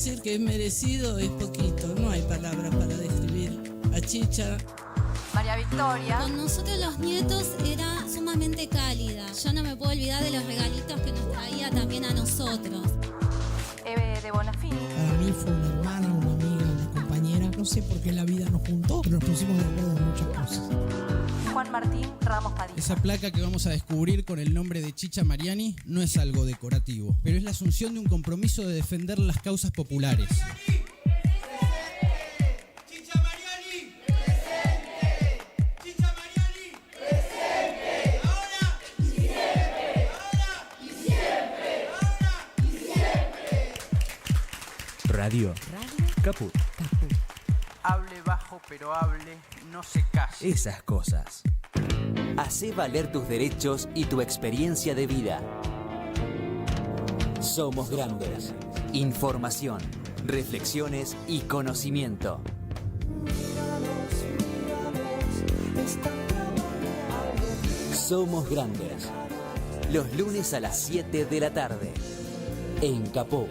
Decir que es merecido es poquito, no hay palabras para describir a Chicha. María Victoria. Con nosotros los nietos era sumamente cálida. Yo no me puedo olvidar de los regalitos que nos traía también a nosotros. Eve de Bonafini. Para mí fue una hermana, una amiga, una compañera. No sé por qué la vida nos juntó, pero nos pusimos de acuerdo en muchas cosas. Juan Martín Ramos Padilla. Esa placa que vamos a descubrir con el nombre de Chicha Mariani no es algo decorativo, pero es la asunción de un compromiso de defender las causas populares. Radio Caput. Hable bajo pero hable, no se calle. Esas cosas. Hacé valer tus derechos y tu experiencia de vida. Somos grandes. Información, reflexiones y conocimiento. Somos grandes. Los lunes a las 7 de la tarde. En Caput.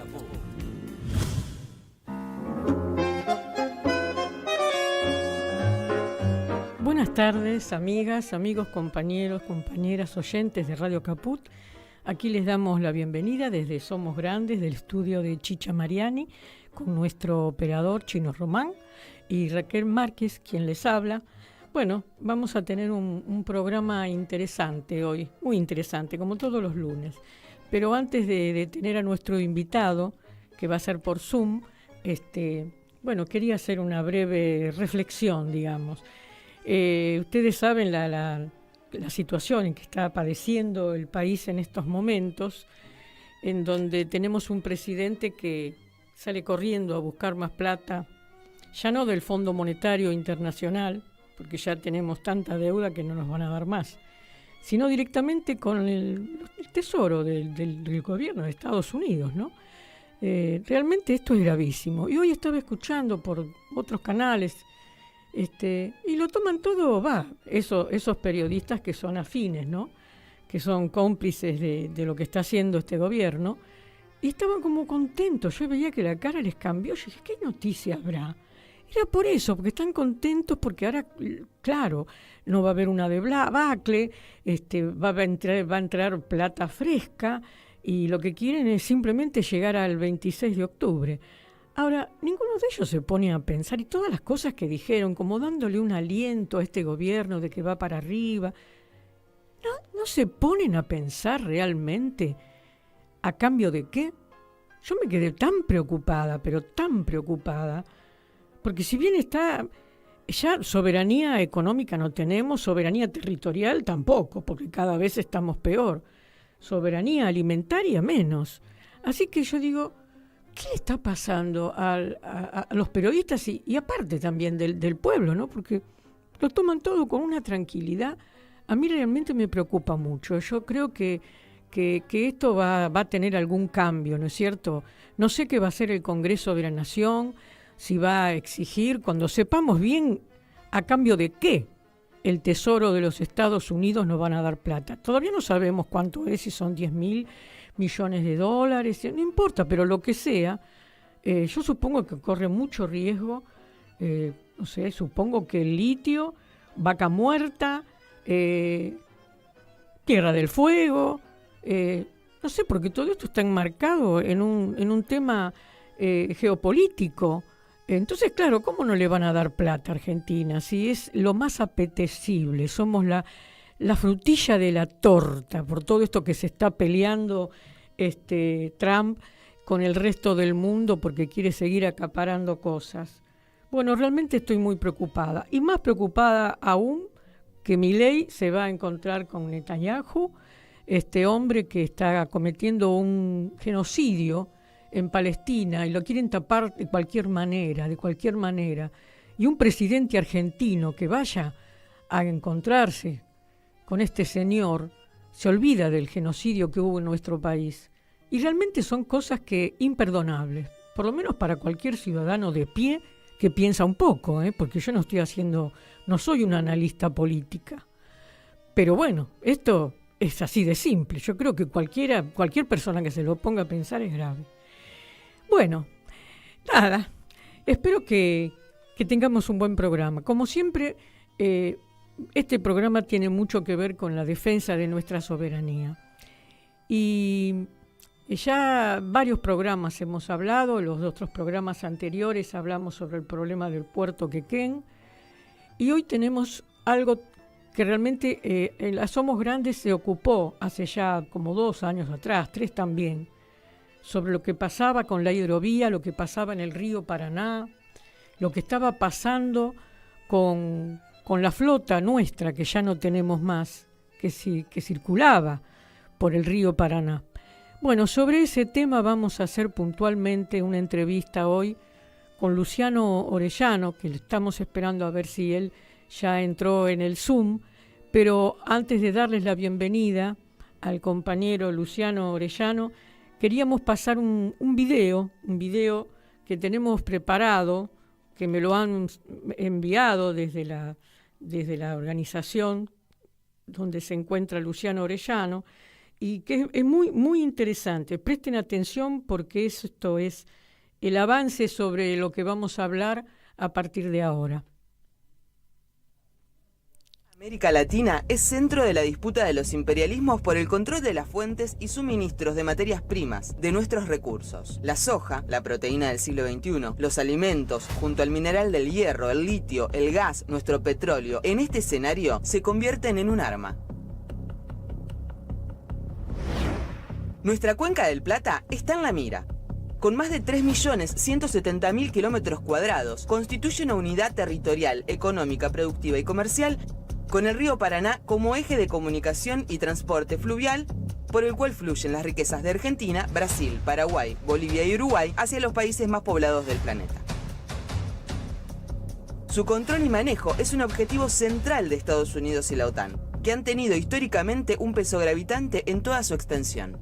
Buenas tardes, amigas, amigos, compañeros, compañeras, oyentes de Radio Caput. Aquí les damos la bienvenida desde Somos Grandes, del estudio de Chicha Mariani, con nuestro operador Chino Román y Raquel Márquez, quien les habla. Bueno, vamos a tener un programa interesante hoy, muy interesante, como todos los lunes. Pero antes de tener a nuestro invitado, que va a ser por Zoom, quería hacer una breve reflexión, digamos. Ustedes saben la situación en que está padeciendo el país en estos momentos, en donde tenemos un presidente que sale corriendo a buscar más plata, ya no del Fondo Monetario Internacional, porque ya tenemos tanta deuda que no nos van a dar más, sino directamente con el tesoro del gobierno de Estados Unidos, ¿no? Realmente esto es gravísimo. Y hoy estaba escuchando por otros canales, y lo toman todo, esos periodistas que son afines, ¿no? Que son cómplices de lo que está haciendo este gobierno, y estaban como contentos. Yo veía que la cara les cambió. Yo dije, ¿qué noticia habrá? Era por eso, porque están contentos, porque ahora, claro, no va a haber una debacle, va a entrar plata fresca, y lo que quieren es simplemente llegar al 26 de octubre. Ahora, ninguno de ellos se pone a pensar, y todas las cosas que dijeron, como dándole un aliento a este gobierno de que va para arriba, no se ponen a pensar realmente a cambio de qué. Yo me quedé tan preocupada, pero tan preocupada, porque si bien está, ya soberanía económica no tenemos, soberanía territorial tampoco, porque cada vez estamos peor, soberanía alimentaria menos. Así que yo digo, ¿qué le está pasando a los periodistas y aparte también del pueblo, ¿no? Porque lo toman todo con una tranquilidad. A mí realmente me preocupa mucho. Yo creo que esto va a tener algún cambio, ¿no es cierto? No sé qué va a hacer el Congreso de la Nación, si va a exigir, cuando sepamos bien a cambio de qué el Tesoro de los Estados Unidos nos van a dar plata. Todavía no sabemos cuánto es, si son 10.000 millones de dólares, no importa, pero lo que sea, yo supongo que corre mucho riesgo, no sé, supongo que el litio, Vaca Muerta, Tierra del Fuego, no sé, porque todo esto está enmarcado en un tema geopolítico. Entonces, claro, ¿cómo no le van a dar plata a Argentina? Si es lo más apetecible, somos la frutilla de la torta por todo esto que se está peleando Trump con el resto del mundo porque quiere seguir acaparando cosas. Bueno, realmente estoy muy preocupada, y más preocupada aún que Milei se va a encontrar con Netanyahu, este hombre que está cometiendo un genocidio en Palestina y lo quieren tapar de cualquier manera, y un presidente argentino que vaya a encontrarse con este señor se olvida del genocidio que hubo en nuestro país. Y realmente son cosas que imperdonables, por lo menos para cualquier ciudadano de pie que piensa un poco, porque yo no soy una analista política. Pero bueno, esto es así de simple. Yo creo que cualquier persona que se lo ponga a pensar es grave. Bueno, nada, espero que tengamos un buen programa. Como siempre, este programa tiene mucho que ver con la defensa de nuestra soberanía. Y ya varios programas hemos hablado, los otros programas anteriores hablamos sobre el problema del puerto Quequén, y hoy tenemos algo que realmente en la Somos Grandes se ocupó hace ya como 2 años atrás, 3 también, sobre lo que pasaba con la hidrovía, lo que pasaba en el río Paraná, lo que estaba pasando con la flota nuestra, que ya no tenemos más, que circulaba por el río Paraná. Bueno, sobre ese tema vamos a hacer puntualmente una entrevista hoy con Luciano Orellano, que le estamos esperando a ver si él ya entró en el Zoom, pero antes de darles la bienvenida al compañero Luciano Orellano, queríamos pasar un video que tenemos preparado, que me lo han enviado desde la organización donde se encuentra Luciano Orellano, y que es muy, muy interesante. Presten atención porque esto es el avance sobre lo que vamos a hablar a partir de ahora. América Latina es centro de la disputa de los imperialismos por el control de las fuentes y suministros de materias primas, de nuestros recursos. La soja, la proteína del siglo XXI, los alimentos, junto al mineral del hierro, el litio, el gas, nuestro petróleo, en este escenario se convierten en un arma. Nuestra cuenca del Plata está en la mira. Con más de 3.170.000 kilómetros cuadrados, constituye una unidad territorial, económica, productiva y comercial, con el río Paraná como eje de comunicación y transporte fluvial, por el cual fluyen las riquezas de Argentina, Brasil, Paraguay, Bolivia y Uruguay hacia los países más poblados del planeta. Su control y manejo es un objetivo central de Estados Unidos y la OTAN, que han tenido históricamente un peso gravitante en toda su extensión.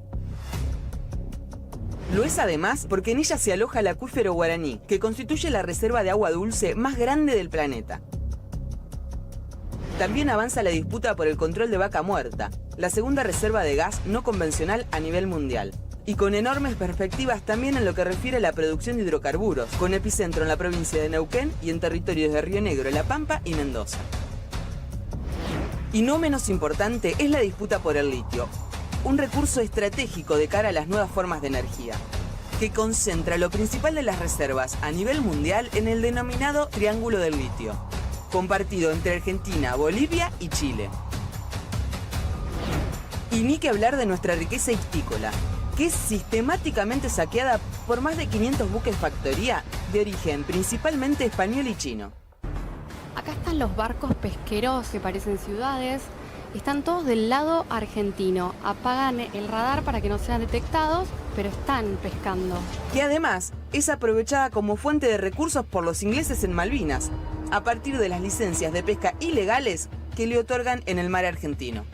Lo es además porque en ella se aloja el acuífero Guaraní, que constituye la reserva de agua dulce más grande del planeta. También avanza la disputa por el control de Vaca Muerta, la segunda reserva de gas no convencional a nivel mundial, y con enormes perspectivas también en lo que refiere a la producción de hidrocarburos, con epicentro en la provincia de Neuquén y en territorios de Río Negro, La Pampa y Mendoza. Y no menos importante es la disputa por el litio, un recurso estratégico de cara a las nuevas formas de energía, que concentra lo principal de las reservas a nivel mundial en el denominado Triángulo del Litio, compartido entre Argentina, Bolivia y Chile. Y ni que hablar de nuestra riqueza ictícola, que es sistemáticamente saqueada por más de 500 buques factoría de origen principalmente español y chino. Acá están los barcos pesqueros que parecen ciudades. Están todos del lado argentino. Apagan el radar para que no sean detectados, pero están pescando. Que además es aprovechada como fuente de recursos por los ingleses en Malvinas, a partir de las licencias de pesca ilegales que le otorgan en el mar argentino.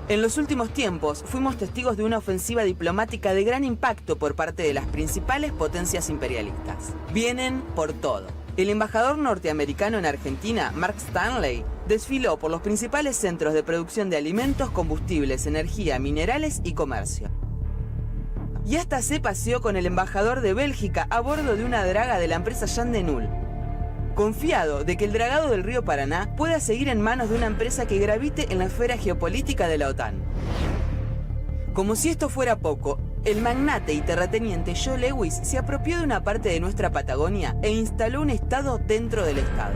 En los últimos tiempos fuimos testigos de una ofensiva diplomática de gran impacto por parte de las principales potencias imperialistas. Vienen por todo. El embajador norteamericano en Argentina, Mark Stanley, desfiló por los principales centros de producción de alimentos, combustibles, energía, minerales y comercio. Y hasta se paseó con el embajador de Bélgica a bordo de una draga de la empresa Jan de Null, confiado de que el dragado del río Paraná pueda seguir en manos de una empresa que gravite en la esfera geopolítica de la OTAN. Como si esto fuera poco, el magnate y terrateniente Joe Lewis se apropió de una parte de nuestra Patagonia e instaló un estado dentro del estado.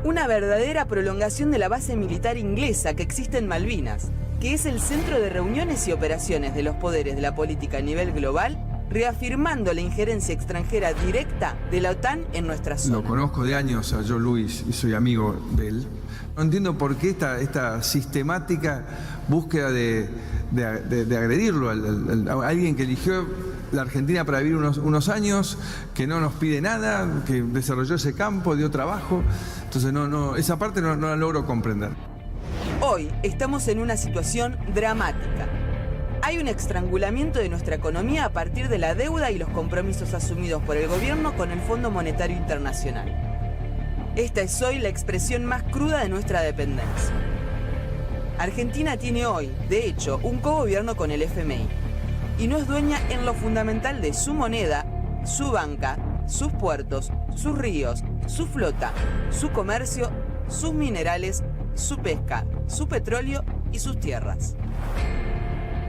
Una verdadera prolongación de la base militar inglesa que existe en Malvinas, que es el centro de reuniones y operaciones de los poderes de la política a nivel global, reafirmando la injerencia extranjera directa de la OTAN en nuestra zona. Lo conozco de años a Joe Lewis y soy amigo de él. No entiendo por qué esta sistemática búsqueda de agredirlo a alguien que eligió la Argentina para vivir unos años, que no nos pide nada, que desarrolló ese campo, dio trabajo. Entonces esa parte no la logro comprender. Hoy estamos en una situación dramática. Hay un estrangulamiento de nuestra economía a partir de la deuda y los compromisos asumidos por el gobierno con el Fondo Monetario Internacional. Esta es hoy la expresión más cruda de nuestra dependencia. Argentina tiene hoy, de hecho, un cogobierno con el FMI y no es dueña en lo fundamental de su moneda su banca, sus puertos, sus ríos, su flota, su comercio, sus minerales, su pesca, su petróleo y sus tierras.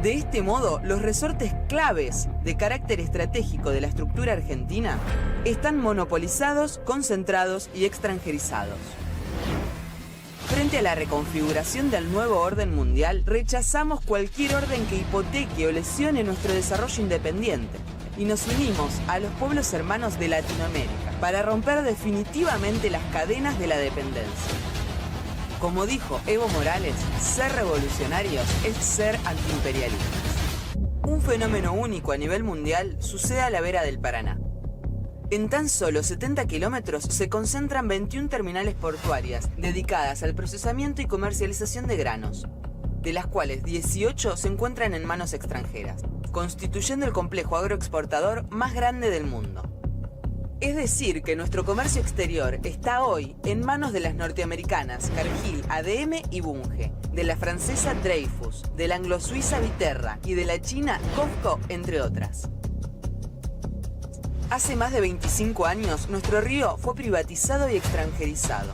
De este modo, los resortes claves de carácter estratégico de la estructura argentina están monopolizados, concentrados y extranjerizados. Frente a la reconfiguración del nuevo orden mundial, rechazamos cualquier orden que hipoteque o lesione nuestro desarrollo independiente y nos unimos a los pueblos hermanos de Latinoamérica para romper definitivamente las cadenas de la dependencia. Como dijo Evo Morales, ser revolucionarios es ser antiimperialistas. Un fenómeno único a nivel mundial sucede a la vera del Paraná. En tan solo 70 kilómetros se concentran 21 terminales portuarias dedicadas al procesamiento y comercialización de granos, de las cuales 18 se encuentran en manos extranjeras, constituyendo el complejo agroexportador más grande del mundo. Es decir, que nuestro comercio exterior está hoy en manos de las norteamericanas Cargill, ADM y Bunge, de la francesa Dreyfus, de la anglo-suiza Viterra y de la china COFCO, entre otras. Hace más de 25 años, nuestro río fue privatizado y extranjerizado.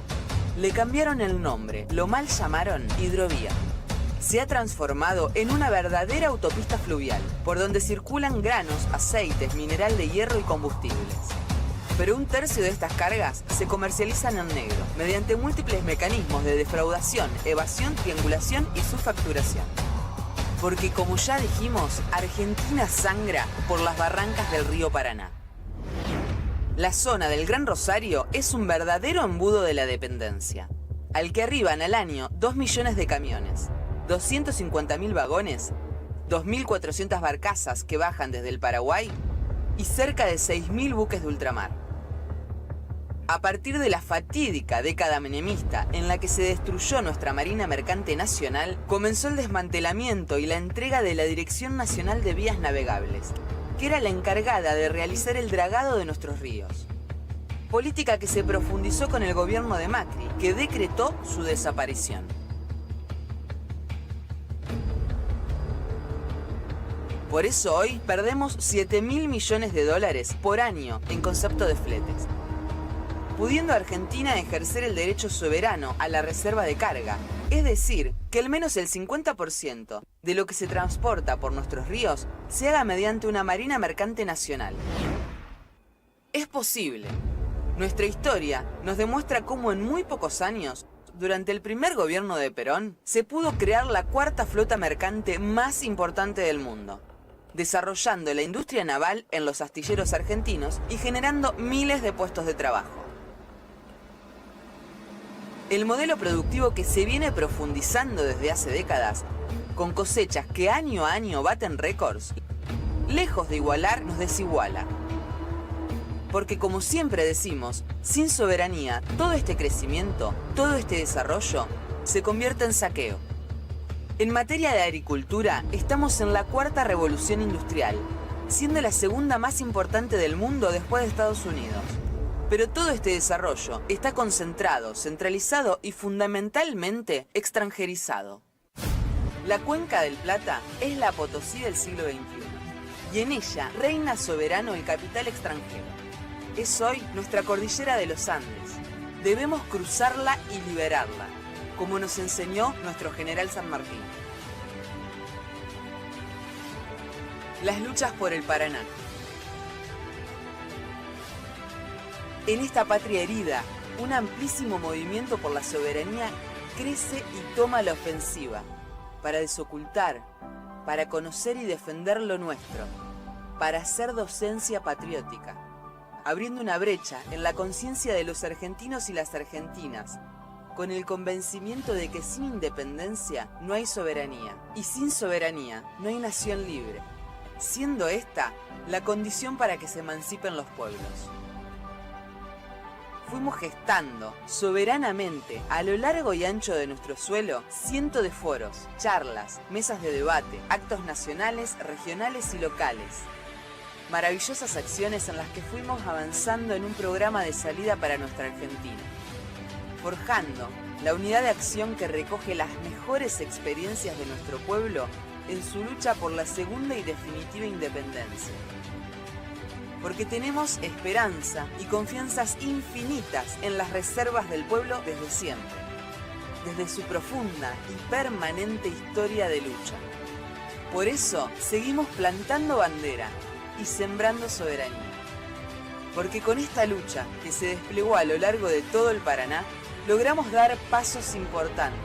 Le cambiaron el nombre, lo mal llamaron hidrovía. Se ha transformado en una verdadera autopista fluvial, por donde circulan granos, aceites, mineral de hierro y combustibles. Pero un tercio de estas cargas se comercializan en negro, mediante múltiples mecanismos de defraudación, evasión, triangulación y subfacturación. Porque como ya dijimos, Argentina sangra por las barrancas del río Paraná. La zona del Gran Rosario es un verdadero embudo de la dependencia, al que arriban al año 2 millones de camiones, 250.000 vagones, 2.400 barcazas que bajan desde el Paraguay y cerca de 6.000 buques de ultramar. A partir de la fatídica década menemista en la que se destruyó nuestra Marina Mercante Nacional, comenzó el desmantelamiento y la entrega de la Dirección Nacional de Vías Navegables, que era la encargada de realizar el dragado de nuestros ríos. Política que se profundizó con el gobierno de Macri, que decretó su desaparición. Por eso hoy perdemos 7.000 millones de dólares por año en concepto de fletes, pudiendo Argentina ejercer el derecho soberano a la reserva de carga, es decir, que al menos el 50% de lo que se transporta por nuestros ríos se haga mediante una Marina Mercante Nacional. Es posible. Nuestra historia nos demuestra cómo en muy pocos años, durante el primer gobierno de Perón, se pudo crear la cuarta flota mercante más importante del mundo, desarrollando la industria naval en los astilleros argentinos y generando miles de puestos de trabajo. El modelo productivo que se viene profundizando desde hace décadas, con cosechas que año a año baten récords, lejos de igualar, nos desiguala. Porque como siempre decimos, sin soberanía, todo este crecimiento, todo este desarrollo, se convierte en saqueo. En materia de agricultura, estamos en la cuarta revolución industrial, siendo la segunda más importante del mundo después de Estados Unidos. Pero todo este desarrollo está concentrado, centralizado y fundamentalmente extranjerizado. La Cuenca del Plata es la Potosí del siglo XXI y en ella reina soberano el capital extranjero. Es hoy nuestra cordillera de los Andes. Debemos cruzarla y liberarla, como nos enseñó nuestro general San Martín. Las luchas por el Paraná. En esta patria herida, un amplísimo movimiento por la soberanía crece y toma la ofensiva para desocultar, para conocer y defender lo nuestro, para hacer docencia patriótica, abriendo una brecha en la conciencia de los argentinos y las argentinas, con el convencimiento de que sin independencia no hay soberanía, y sin soberanía no hay nación libre, siendo esta la condición para que se emancipen los pueblos. Fuimos gestando soberanamente a lo largo y ancho de nuestro suelo cientos de foros, charlas, mesas de debate, actos nacionales, regionales y locales. Maravillosas acciones en las que fuimos avanzando en un programa de salida para nuestra Argentina, forjando la unidad de acción que recoge las mejores experiencias de nuestro pueblo en su lucha por la segunda y definitiva independencia. porque tenemos esperanza y confianzas infinitas en las reservas del pueblo desde siempre, desde su profunda y permanente historia de lucha. Por eso seguimos plantando bandera y sembrando soberanía. Porque con esta lucha que se desplegó a lo largo de todo el Paraná, logramos dar pasos importantes.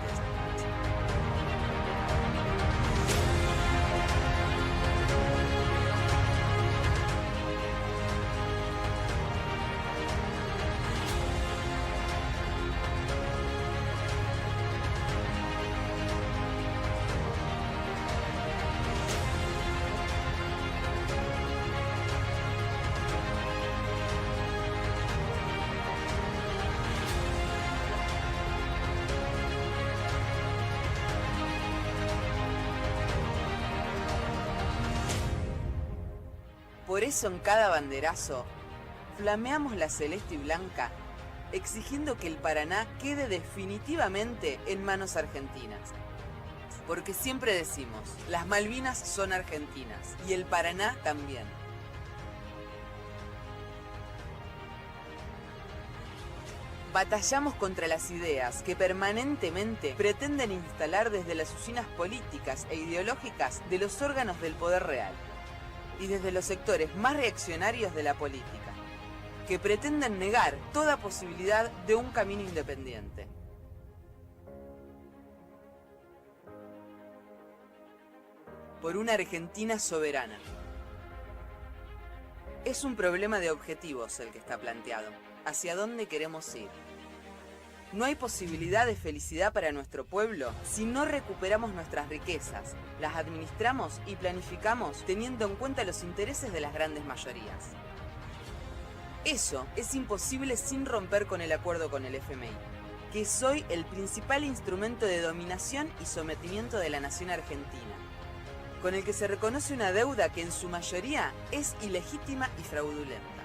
Por eso en cada banderazo flameamos la celeste y blanca, exigiendo que el Paraná quede definitivamente en manos argentinas. Porque siempre decimos, las Malvinas son argentinas y el Paraná también. Batallamos contra las ideas que permanentemente pretenden instalar desde las usinas políticas e ideológicas de los órganos del poder real y desde los sectores más reaccionarios de la política, que pretenden negar toda posibilidad de un camino independiente. Por una Argentina soberana. Es un problema de objetivos el que está planteado. ¿Hacia dónde queremos ir? No hay posibilidad de felicidad para nuestro pueblo si no recuperamos nuestras riquezas, las administramos y planificamos teniendo en cuenta los intereses de las grandes mayorías. Eso es imposible sin romper con el acuerdo con el FMI, que es hoy el principal instrumento de dominación y sometimiento de la nación argentina, con el que se reconoce una deuda que en su mayoría es ilegítima y fraudulenta.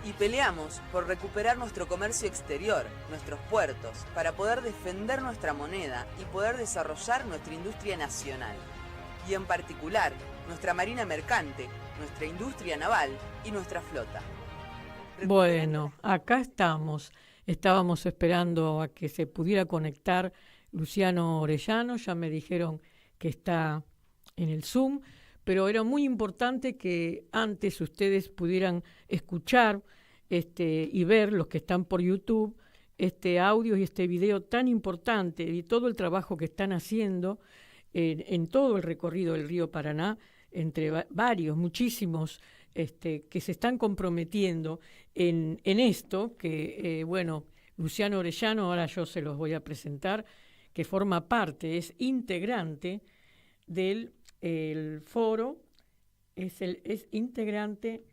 Y peleamos por recuperar nuestro comercio exterior, nuestros puertos, para poder defender nuestra moneda y poder desarrollar nuestra industria nacional. Y en particular, nuestra marina mercante, nuestra industria naval y nuestra flota. Bueno, acá estamos. Estábamos esperando a que se pudiera conectar Luciano Orellano. Ya me dijeron que está en el Zoom. Pero era muy importante que antes ustedes pudieran escuchar y ver, los que están por YouTube, este audio y este video tan importante y todo el trabajo que están haciendo en todo el recorrido del río Paraná, entre varios, muchísimos, que se están comprometiendo en esto, que, Luciano Orellano, ahora yo se los voy a presentar, que forma parte, es integrante del foro, es integrante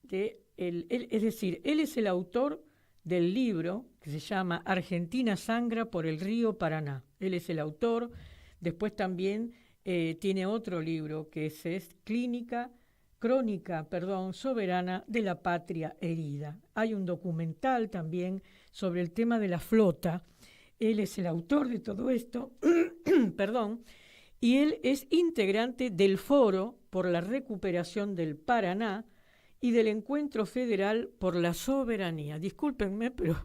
de es decir, él es el autor del libro que se llama Argentina sangra por el río Paraná. Él es el autor. Después también tiene otro libro que es Crónica soberana de la patria herida. Hay un documental también sobre el tema de la flota. Él es el autor de todo esto, y él es integrante del Foro por la Recuperación del Paraná y del Encuentro Federal por la Soberanía. Discúlpenme, pero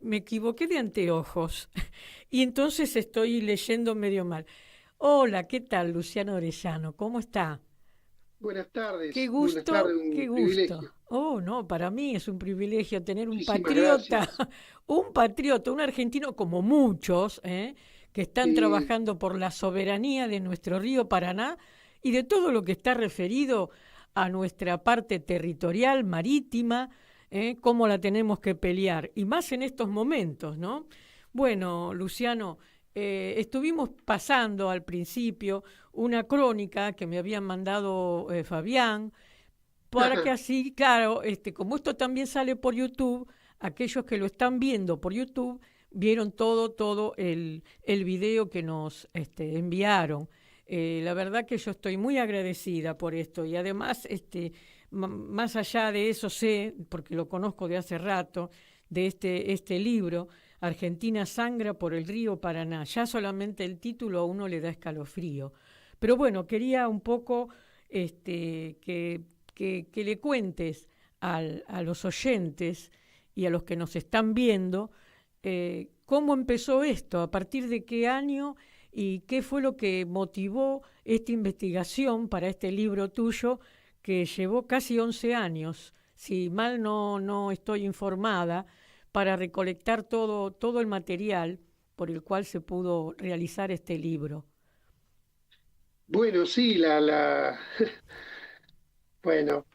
me equivoqué de anteojos y entonces estoy leyendo medio mal. Hola, ¿qué tal, Luciano Orellano? ¿Cómo está? Buenas tardes. Qué gusto, Buenas tardes, qué gusto. Privilegio. Oh, no, para mí es un privilegio tener un Muchísimas patriota, gracias. un argentino como muchos, que están trabajando por la soberanía de nuestro río Paraná y de todo lo que está referido a nuestra parte territorial, marítima, cómo la tenemos que pelear, y más en estos momentos, ¿no? Bueno, Luciano, estuvimos pasando al principio una crónica que me habían mandado Fabián, para que así, claro, como esto también sale por YouTube, aquellos que lo están viendo por YouTube vieron todo el video que nos enviaron. La verdad que yo estoy muy agradecida por esto y además, más allá de eso sé, porque lo conozco de hace rato, de este libro, Argentina sangra por el río Paraná. Ya solamente el título a uno le da escalofrío. Pero bueno, quería un poco que que le cuentes a los oyentes y a los que nos están viendo cómo empezó esto, a partir de qué año y qué fue lo que motivó esta investigación para este libro tuyo que llevó casi 11 años, si mal no estoy informada, para recolectar todo el material por el cual se pudo realizar este libro. Bueno, sí, bueno,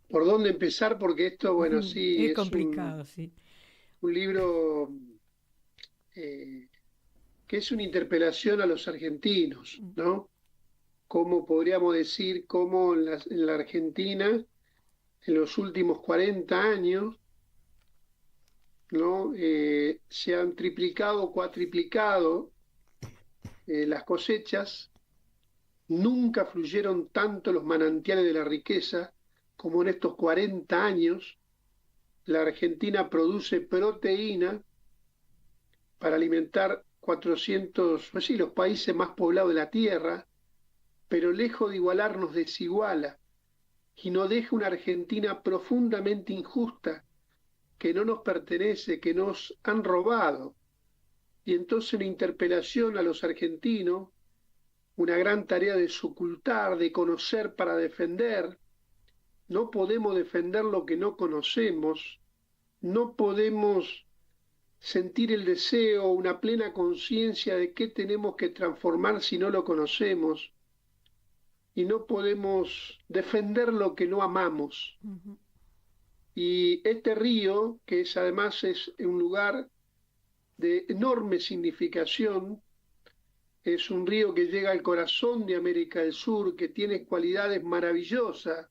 ¿por dónde empezar? Porque esto, bueno, sí, es complicado, sí. Un libro que es una interpelación a los argentinos, ¿no? Cómo podríamos decir, cómo en la Argentina, en los últimos 40 años, ¿no? Se han triplicado, cuatriplicado las cosechas. Nunca fluyeron tanto los manantiales de la riqueza como en estos 40 años. La Argentina produce proteína para alimentar 400, pues sí, los países más poblados de la Tierra, pero lejos de igualarnos desiguala y nos deja una Argentina profundamente injusta, que no nos pertenece, que nos han robado. Y entonces una interpelación a los argentinos, una gran tarea de ocultar, de conocer para defender. No podemos defender lo que no conocemos, no podemos sentir el deseo, una plena conciencia de qué tenemos que transformar si no lo conocemos, y no podemos defender lo que no amamos. Y este río, que además es un lugar de enorme significación, es un río que llega al corazón de América del Sur, que tiene cualidades maravillosas.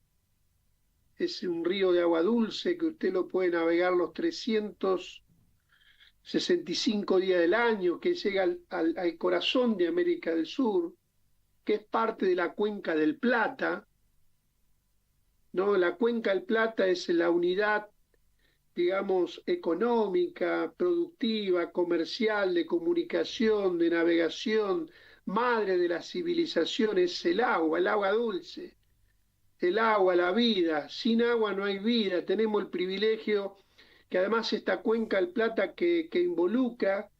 Es un río de agua dulce que usted lo puede navegar los 365 días del año, que llega al corazón de América del Sur, que es parte de la Cuenca del Plata, ¿no? La Cuenca del Plata es la unidad, digamos, económica, productiva, comercial, de comunicación, de navegación, madre de la civilización, es el agua dulce, el agua, la vida. Sin agua no hay vida. Tenemos el privilegio que además esta Cuenca del Plata que involucra,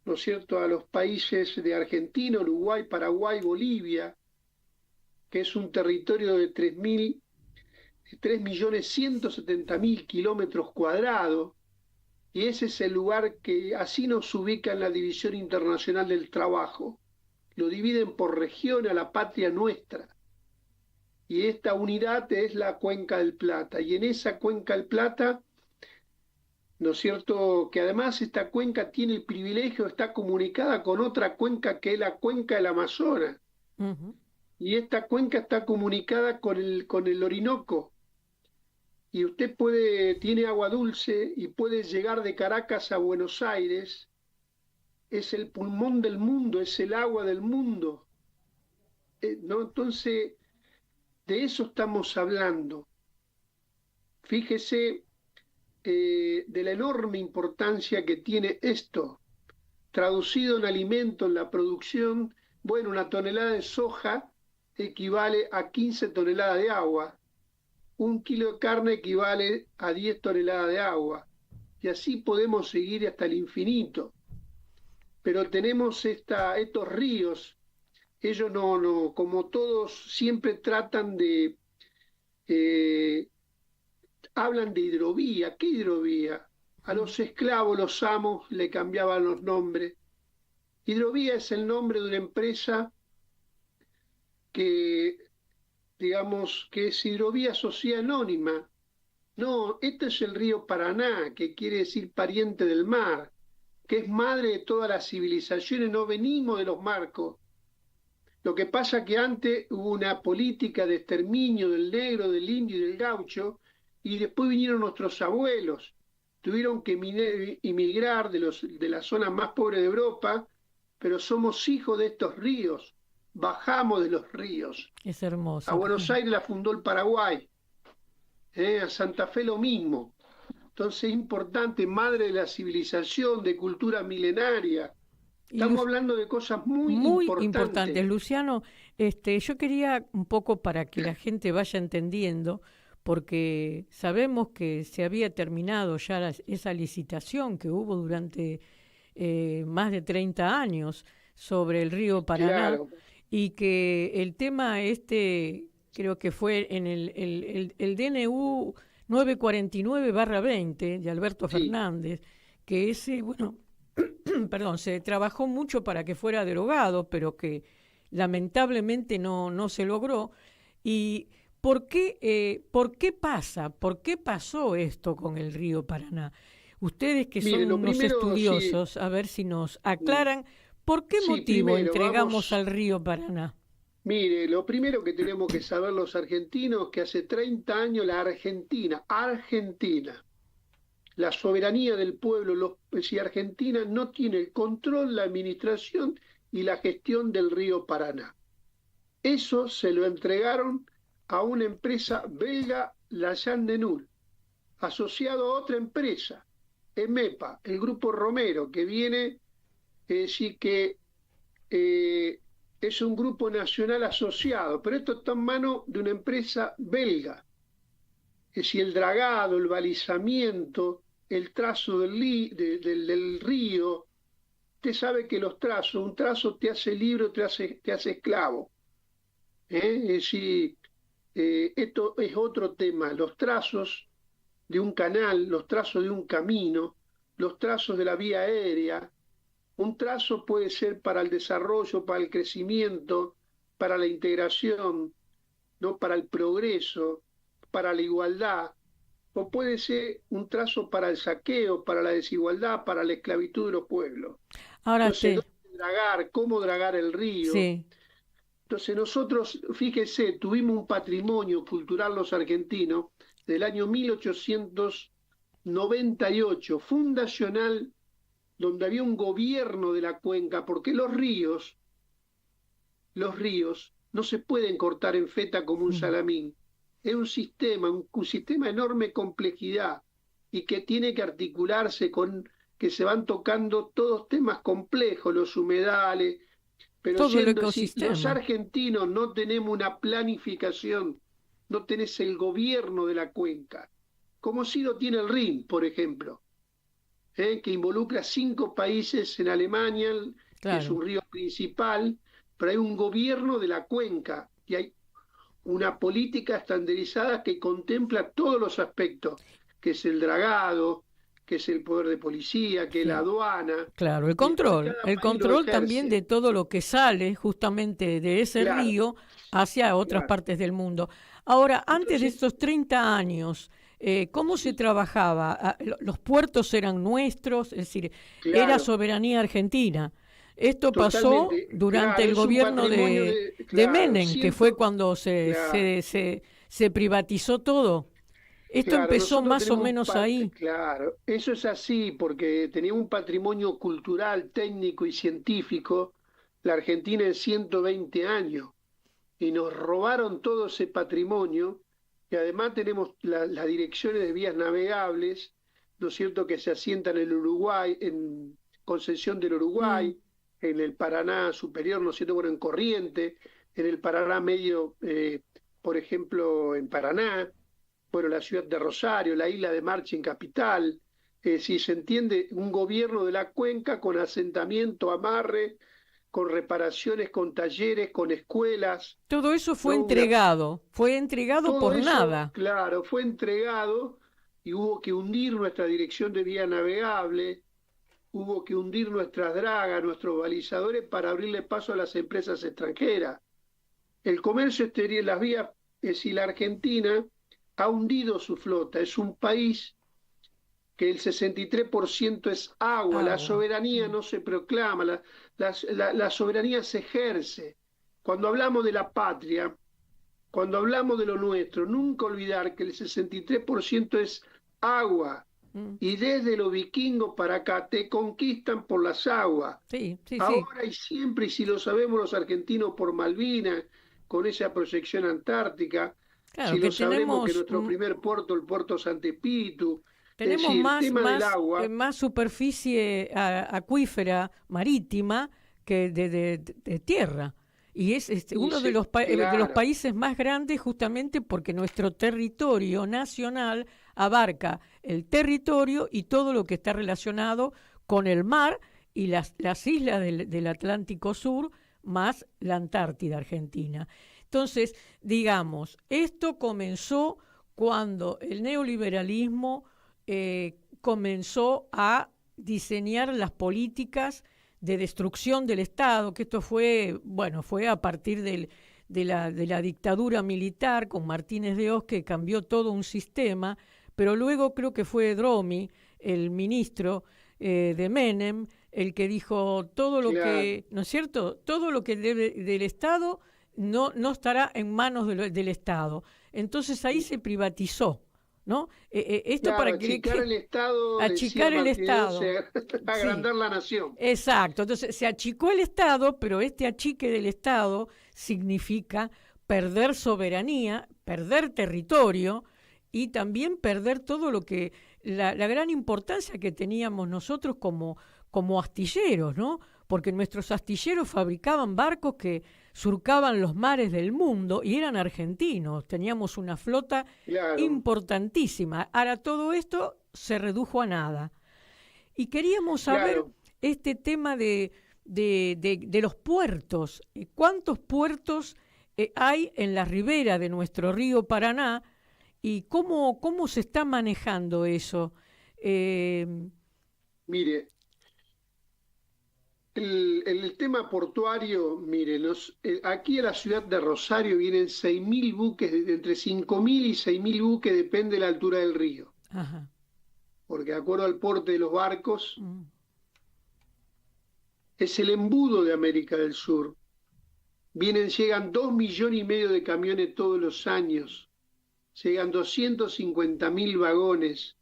¿no es cierto?, a los países de Argentina, Uruguay, Paraguay, Bolivia, que es un territorio de 3.170.000 kilómetros cuadrados, y ese es el lugar que así nos ubica en la División Internacional del Trabajo. Lo dividen por región a la patria nuestra, y esta unidad es la Cuenca del Plata, y en esa Cuenca del Plata, ¿no es cierto?, que además esta cuenca tiene el privilegio, está comunicada con otra cuenca que es la Cuenca del Amazonas. Y esta cuenca está comunicada con el Orinoco. Y usted tiene agua dulce y puede llegar de Caracas a Buenos Aires. Es el pulmón del mundo, es el agua del mundo. ¿No? Entonces, de eso estamos hablando. Fíjese de la enorme importancia que tiene esto, traducido en alimento, en la producción. Bueno, una tonelada de soja equivale a 15 toneladas de agua, un kilo de carne equivale a 10 toneladas de agua, y así podemos seguir hasta el infinito. Pero tenemos estos ríos, ellos no, como todos siempre tratan de... hablan de hidrovía. ¿Qué hidrovía? A los esclavos, los amos, le cambiaban los nombres. Hidrovía es el nombre de una empresa que, digamos, que es Hidrovía Sociedad Anónima. No, este es el río Paraná, que quiere decir pariente del mar, que es madre de todas las civilizaciones. No venimos de los marcos. Lo que pasa que antes hubo una política de exterminio del negro, del indio y del gaucho, y después vinieron nuestros abuelos, tuvieron que emigrar de las zonas más pobres de Europa, pero somos hijos de estos ríos, bajamos de los ríos. Es hermoso. A Buenos Aires la fundó el Paraguay, a Santa Fe lo mismo. Entonces es importante, madre de la civilización, de cultura milenaria, Estamos hablando de cosas muy importantes. Luciano, yo quería un poco para que la gente vaya entendiendo, porque sabemos que se había terminado ya esa licitación que hubo durante más de 30 años sobre el río Paraná, claro. Y que el tema creo que fue en el DNU 949/20 de Alberto Fernández, que perdón, se trabajó mucho para que fuera derogado, pero que lamentablemente no se logró. ¿Y por qué pasó esto con el río Paraná? Ustedes que son unos estudiosos, a ver si nos aclaran, ¿por qué motivo entregamos al río Paraná? Mire, lo primero que tenemos que saber los argentinos es que hace 30 años la Argentina, la soberanía del pueblo, si Argentina no tiene el control, la administración y la gestión del río Paraná. Eso se lo entregaron a una empresa belga, la Jean de Null, asociado a otra empresa, EMEPA, el Grupo Romero, que viene, es un grupo nacional asociado, pero esto está en manos de una empresa belga. Es decir, el dragado, el balizamiento, el trazo del río. Usted sabe que los trazos, un trazo te hace libre, te hace esclavo. Es decir, esto es otro tema. Los trazos de un canal, los trazos de un camino, los trazos de la vía aérea. Un trazo puede ser para el desarrollo, para el crecimiento, para la integración, ¿no? Para el progreso, para la igualdad, o puede ser un trazo para el saqueo, para la desigualdad, para la esclavitud de los pueblos. Ahora entonces, cómo dragar el río. Sí. Entonces nosotros, fíjese, tuvimos un patrimonio cultural los argentinos del año 1898, fundacional, donde había un gobierno de la cuenca, porque los ríos no se pueden cortar en feta como un salamín. Es un sistema de enorme complejidad y que tiene que articularse con que se van tocando todos temas complejos, los humedales, pero todo el ecosistema. Si los argentinos no tenemos una planificación, no tenés el gobierno de la cuenca, como sí lo tiene el Rin, por ejemplo, que involucra 5 países en Alemania, claro, que es un río principal, pero hay un gobierno de la cuenca y hay una política estandarizada que contempla todos los aspectos, que es el dragado, que es el poder de policía, que es la aduana. Claro, el control también de todo lo que sale justamente de ese río hacia otras partes del mundo. Ahora, antes de estos 30 años, ¿cómo se trabajaba? ¿Los puertos eran nuestros? Es decir, era soberanía argentina. Esto pasó durante el gobierno de Menem, que fue cuando se privatizó todo. Esto empezó más o menos ahí. Claro, eso es así, porque tenía un patrimonio cultural, técnico y científico, la Argentina en 120 años, y nos robaron todo ese patrimonio, y además tenemos las direcciones de vías navegables, ¿no es cierto?, que se asientan en el Uruguay, en Concepción del Uruguay, en el Paraná superior, ¿no es cierto?, bueno, en Corrientes, en el Paraná medio, por ejemplo, en Paraná, bueno, la ciudad de Rosario, la isla de Marchén capital, si se entiende, un gobierno de la cuenca con asentamiento, amarre, con reparaciones, con talleres, con escuelas. Todo eso fue entregado por nada. Claro, fue entregado y hubo que hundir nuestra dirección de vía navegable, hubo que hundir nuestras dragas, nuestros balizadores para abrirle paso a las empresas extranjeras. El comercio exterior, las vías, es decir, la Argentina ha hundido su flota, es un país que el 63% es agua, la soberanía no se proclama, la soberanía se ejerce. Cuando hablamos de la patria, cuando hablamos de lo nuestro, nunca olvidar que el 63% es agua, y desde los vikingos para acá te conquistan por las aguas. Ahora y siempre, y si lo sabemos los argentinos por Malvinas, con esa proyección antártica, claro, si lo sabemos que nuestro primer puerto, el puerto Sant'Espíritu, Tenemos decir, más, el tema más, del agua, más superficie acuífera marítima que de tierra. Y es uno de los claro, países más grandes justamente porque nuestro territorio nacional abarca el territorio y todo lo que está relacionado con el mar y las islas del Atlántico Sur, más la Antártida Argentina. Entonces, digamos, esto comenzó cuando el neoliberalismo comenzó a diseñar las políticas de destrucción del Estado, que esto fue a partir de la dictadura militar con Martínez de Hoz, que cambió todo un sistema, pero luego creo que fue Dromi, el ministro de Menem, el que dijo todo lo que, ¿no es cierto? Todo lo que debe del Estado no estará en manos del Estado. Entonces ahí se privatizó, ¿no? Esto claro, para que achicar el Estado, achicar el Estado, agrandar la nación. Exacto, entonces se achicó el Estado, pero este achique del Estado significa perder soberanía, perder territorio y también perder todo lo que la gran importancia que teníamos nosotros como astilleros, ¿no? Porque nuestros astilleros fabricaban barcos que surcaban los mares del mundo y eran argentinos, teníamos una flota importantísima. Ahora todo esto se redujo a nada. Y queríamos saber este tema de los puertos. ¿Cuántos puertos hay en la ribera de nuestro río Paraná y cómo se está manejando eso? Mire, el tema portuario, mire, aquí a la ciudad de Rosario vienen 6.000 buques, entre 5.000 y 6.000 buques, depende de la altura del río. Ajá. Porque de acuerdo al porte de los barcos, es el embudo de América del Sur. Llegan 2,5 millones de camiones todos los años, llegan 250.000 vagones.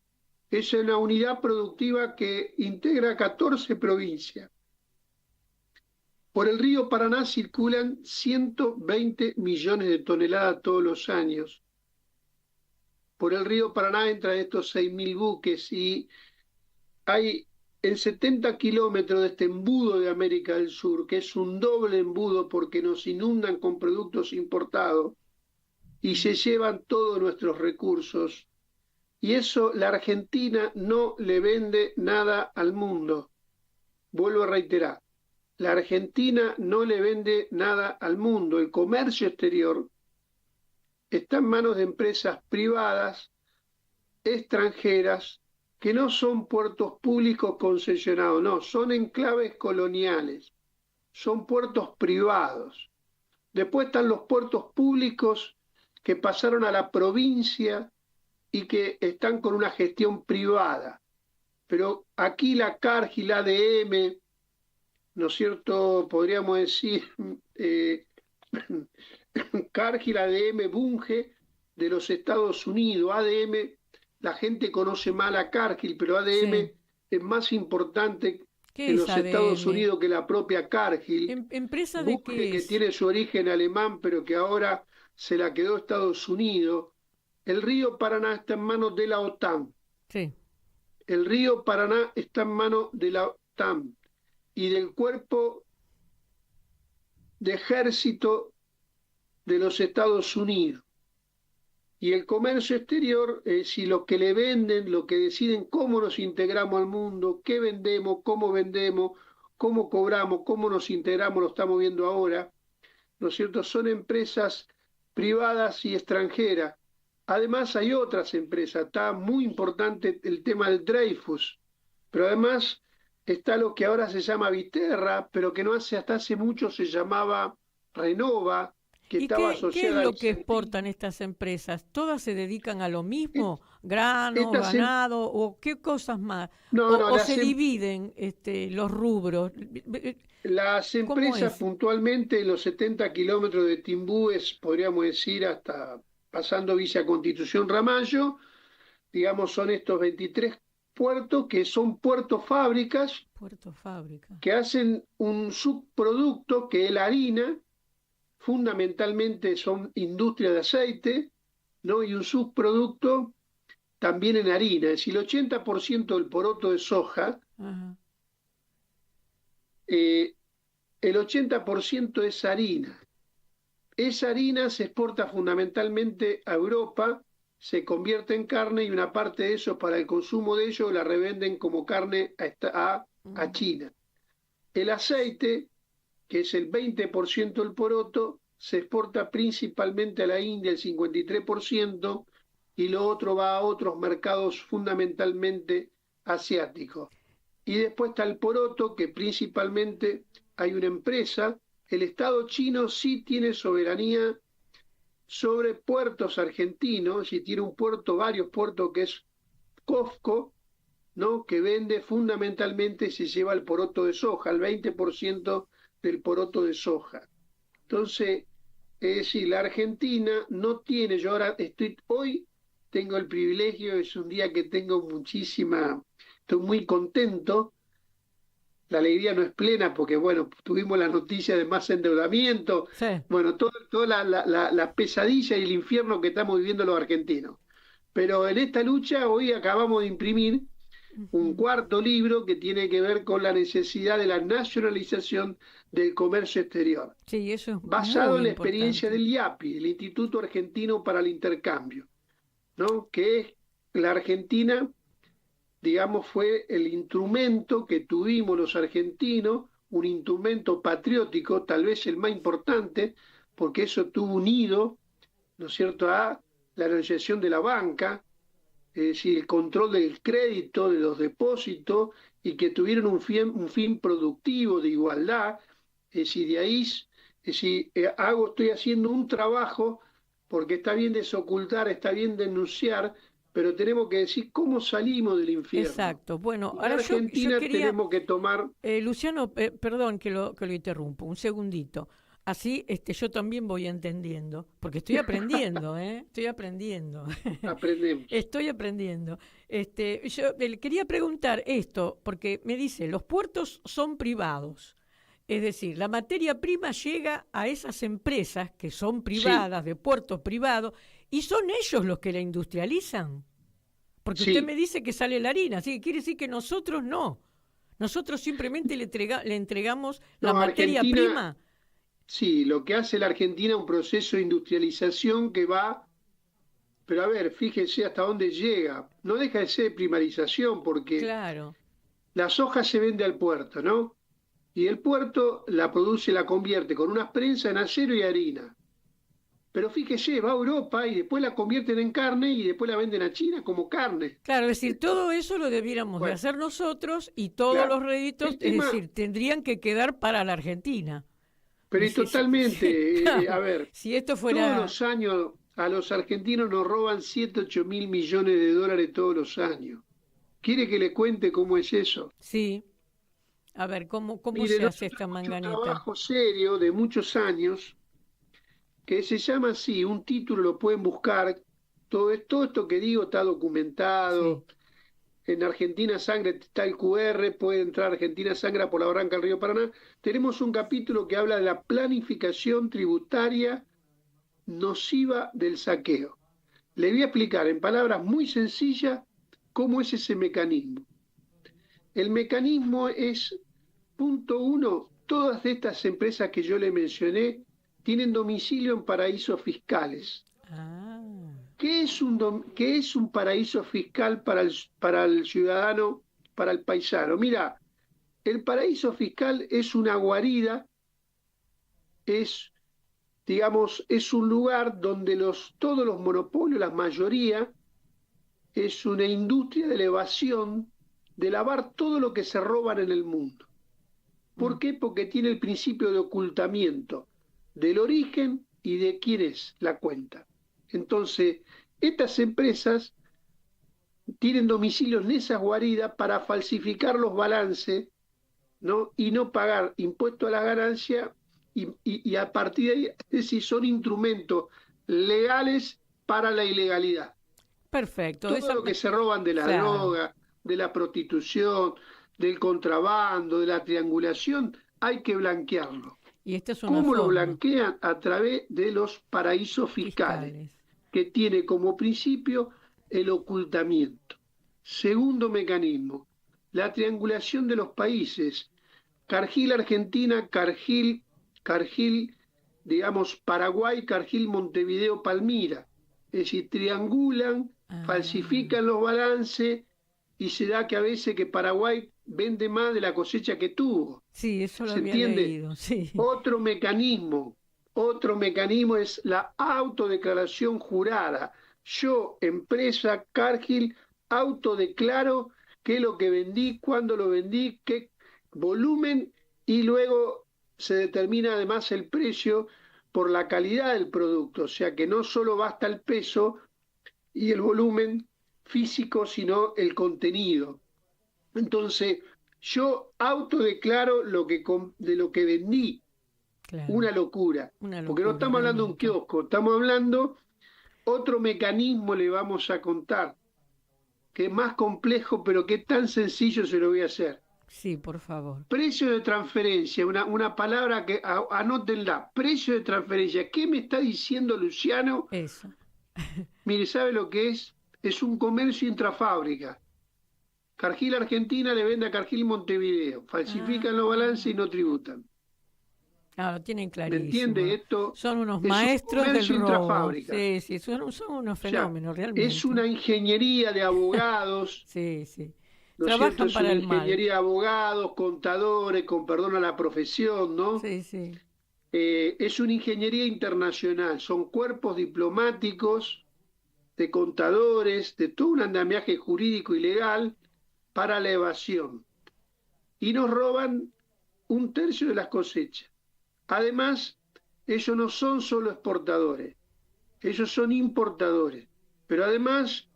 Es una unidad productiva que integra 14 provincias. Por el río Paraná circulan 120 millones de toneladas todos los años. Por el río Paraná entran estos 6.000 buques y hay en 70 kilómetros de este embudo de América del Sur, que es un doble embudo porque nos inundan con productos importados y se llevan todos nuestros recursos. Y eso la Argentina no le vende nada al mundo. Vuelvo a reiterar. La Argentina no le vende nada al mundo. El comercio exterior está en manos de empresas privadas, extranjeras, que no son puertos públicos concesionados, no, son enclaves coloniales, son puertos privados. Después están los puertos públicos que pasaron a la provincia y que están con una gestión privada. Pero aquí la Cargill, la ADM, ¿no es cierto? Podríamos decir Cargill, ADM, Bunge de los Estados Unidos. ADM, la gente conoce mal a Cargill, pero ADM es más importante en los Estados Unidos que la propia Cargill. ¿Empresa de Bunge, qué que es? tiene su origen alemán, pero que ahora se la quedó Estados Unidos. El río Paraná está en manos de la OTAN. Sí. El río Paraná está en manos de la OTAN y del cuerpo de ejército de los Estados Unidos. Y el comercio exterior, si lo que le venden, lo que deciden cómo nos integramos al mundo, qué vendemos, cómo cobramos, cómo nos integramos, lo estamos viendo ahora, ¿no es cierto? Son empresas privadas y extranjeras. Además hay otras empresas, está muy importante el tema del Dreyfus, pero además está lo que ahora se llama Viterra, pero que no hasta hace mucho se llamaba Renova, que estaba asociada. ¿Qué es lo que exportan estas empresas? ¿Todas se dedican a lo mismo? ¿Grano, ganado o qué cosas más? ¿O se dividen los rubros? Las empresas puntualmente en los 70 kilómetros de Timbúes, podríamos decir, hasta pasando Villa Constitución Ramallo, digamos, son estos 23 puertos que son puertos fábricas que hacen un subproducto que es la harina, fundamentalmente son industrias de aceite, ¿no? Y un subproducto también en harina. Es decir, el 80% del poroto de soja, Ajá. el 80% es harina. Esa harina se exporta fundamentalmente a Europa, se convierte en carne y una parte de eso para el consumo de ellos la revenden como carne a China. El aceite, que es el 20% del poroto, se exporta principalmente a la India, el 53%, y lo otro va a otros mercados fundamentalmente asiáticos. Y después está el poroto, que principalmente hay una empresa. El Estado chino sí tiene soberanía sobre puertos argentinos, y tiene un puerto, varios puertos, que es COFCO, ¿no? Que vende fundamentalmente, se lleva el poroto de soja, el 20% del poroto de soja. Entonces, es decir, la Argentina no tiene, yo ahora hoy tengo el privilegio, es un día que tengo estoy muy contento. La alegría no es plena porque, bueno, tuvimos la noticia de más endeudamiento, Sí. bueno, toda la pesadilla y el infierno que estamos viviendo los argentinos. Pero en esta lucha hoy acabamos de imprimir un cuarto libro que tiene que ver con la necesidad de la nacionalización del comercio exterior, Sí, eso es basado muy en la experiencia importante. del IAPI, el Instituto Argentino para el Intercambio, ¿no? Que es la Argentina, digamos, fue el instrumento que tuvimos los argentinos, un instrumento patriótico, tal vez el más importante, porque eso tuvo unido, ¿no es cierto?, a la negociación de la banca, es decir, el control del crédito, de los depósitos, y que tuvieron un fin productivo, de igualdad. Es decir, de ahí, es decir, estoy haciendo un trabajo, porque está bien desocultar, está bien denunciar, pero tenemos que decir cómo salimos del infierno. Exacto. Bueno, En ahora yo Argentina quería, tenemos que tomar... Luciano, perdón que lo interrumpo, un segundito. Así yo también voy entendiendo, porque estoy aprendiendo, estoy aprendiendo. Aprendemos. Estoy aprendiendo. Yo le quería preguntar esto, porque me dice, los puertos son privados. Es decir, la materia prima llega a esas empresas que son privadas, de puertos privados, y son ellos los que la industrializan. Porque Sí. usted me dice que sale la harina, así que quiere decir que nosotros no. Nosotros simplemente le entregamos la No, materia Argentina- prima. Sí, lo que hace la Argentina es un proceso de industrialización que va, pero a ver, fíjese hasta dónde llega. No deja de ser primarización, porque Claro. la soja se vende al puerto, ¿no? Y el puerto la produce, la convierte con unas prensas en acero y harina. Pero fíjese, va a Europa y después la convierten en carne y después la venden a China como carne. Claro, es decir, todo eso lo debiéramos de Bueno. hacer nosotros y todos Claro. los réditos, El tema- es decir, tendrían que quedar para la Argentina. Pero Y es totalmente, claro, a ver, si esto todos fuera... los años a los argentinos nos roban 7, 8 mil millones de dólares todos los años. ¿Quiere que le cuente cómo es eso? Sí. A ver, ¿cómo Mire, se hace nosotros esta hemos hecho un manganita? trabajo serio de muchos años que se llama así, un título lo pueden buscar, todo esto que digo está documentado. En Argentina Sangre está el QR, puede entrar Argentina Sangre por la barranca del río Paraná. Tenemos un capítulo que habla de la planificación tributaria nociva del saqueo. Le voy a explicar en palabras muy sencillas cómo es ese mecanismo. El mecanismo es, punto uno, todas estas empresas que yo le mencioné tienen domicilio en paraísos fiscales. ¿Qué es un paraíso fiscal para el ciudadano, para el paisano? Mira, el paraíso fiscal es una guarida, es un lugar donde todos los monopolios, la mayoría, es una industria de evasión, de lavar todo lo que se roban en el mundo. ¿Por qué? Porque tiene el principio de ocultamiento del origen y de quién es la cuenta. Entonces, estas empresas tienen domicilio en esas guaridas para falsificar los balances, ¿no? Y no pagar impuesto a la ganancia y a partir de ahí, es decir, son instrumentos legales para la ilegalidad. Perfecto. Todo lo que se roban de la Claro. droga, de la prostitución, del contrabando, de la triangulación, hay que blanquearlo. Y esta es una ¿Cómo lo forma. blanquean? A través de los paraísos fiscales, que tiene como principio el ocultamiento. Segundo mecanismo, la triangulación de los países. Cargill, Argentina, Cargill, digamos, Paraguay, Cargill, Montevideo, Palmira. Es decir, triangulan, falsifican los balances y se da que a veces que Paraguay vende más de la cosecha que tuvo. Sí, eso lo ¿Se había entiende? leído, sí. Otro mecanismo es la autodeclaración jurada. Yo, empresa Cargill, autodeclaro qué es lo que vendí, cuándo lo vendí, qué volumen, y luego se determina además el precio por la calidad del producto. O sea que no solo basta el peso y el volumen físico, sino el contenido. Entonces, yo autodeclaro de lo que vendí. Claro. Una locura. Porque no estamos hablando de un kiosco, estamos hablando, otro mecanismo le vamos a contar, que es más complejo, pero que es tan sencillo, se lo voy a hacer. Sí, por favor. Precio de transferencia, una palabra que anótenla. Precio de transferencia. ¿Qué me está diciendo Luciano? Eso. Mire, ¿sabe lo que es? Es un comercio intrafábrica. Cargill Argentina le vende a Cargill Montevideo. Falsifican los balances y no tributan. Lo tienen clarísimo. ¿Me entiende? Esto son unos es maestros un del robo. intrafábrica. Sí, son unos fenómenos, o sea, realmente. Es una ingeniería de abogados. Sí, sí. ¿No Trabajan es para una el mal. ingeniería de abogados, contadores, con perdón a la profesión, ¿no? Sí, sí. Es una ingeniería internacional. Son cuerpos diplomáticos, de contadores, de todo un andamiaje jurídico y legal para la evasión. Y nos roban 1/3 de las cosechas. Además, ellos no son solo exportadores, ellos son importadores, pero además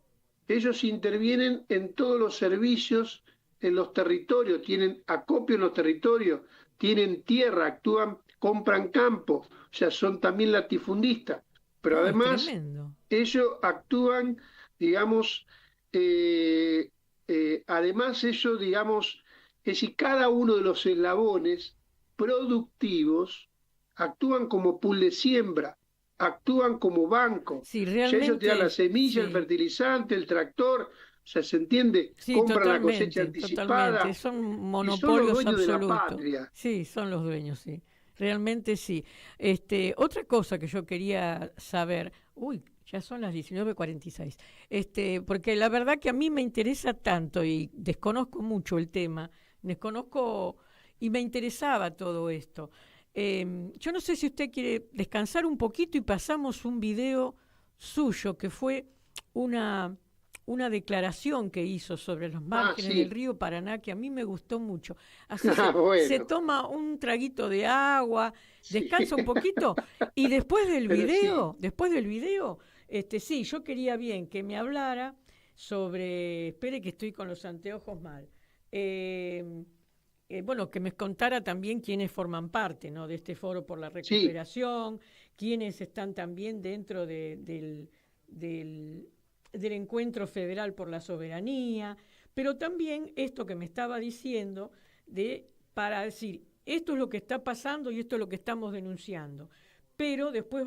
ellos intervienen en todos los servicios en los territorios, tienen acopio en los territorios, tienen tierra, actúan, compran campo, o sea, son también latifundistas, pero además ellos actúan, digamos, además ellos, digamos, es decir, cada uno de los eslabones productivos actúan como pool de siembra, actúan como banco. Sí, realmente, o sea, ellos te dan la semilla, el fertilizante, el tractor, o sea, ¿se entiende? Sí, compran la cosecha anticipada. Totalmente. Son monopolios son los dueños absolutos. De la patria. Sí, son los dueños, sí. Realmente sí. Otra cosa que yo quería saber, ya son las 19:46, porque la verdad que a mí me interesa tanto y desconozco mucho el tema, y me interesaba todo esto. Yo no sé si usted quiere descansar un poquito y pasamos un video suyo que fue una declaración que hizo sobre los márgenes del río Paraná, que a mí me gustó mucho. Así se toma un traguito de agua, descansa un poquito y después del video, sí, yo quería bien que me hablara sobre, espere que estoy con los anteojos mal, que me contara también quiénes forman parte, ¿no?, de este foro por la recuperación, quiénes están también dentro del encuentro federal por la soberanía, pero también esto que me estaba diciendo para decir, esto es lo que está pasando y esto es lo que estamos denunciando. Pero después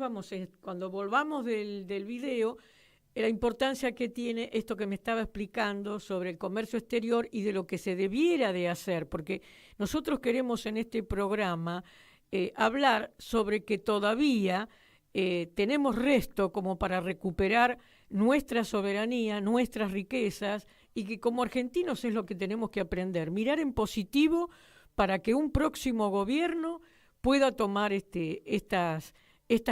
cuando volvamos del video, la importancia que tiene esto que me estaba explicando sobre el comercio exterior y de lo que se debiera de hacer, porque nosotros queremos en este programa hablar sobre que todavía tenemos resto como para recuperar nuestra soberanía, nuestras riquezas, y que como argentinos es lo que tenemos que aprender, mirar en positivo para que un próximo gobierno pueda tomar estas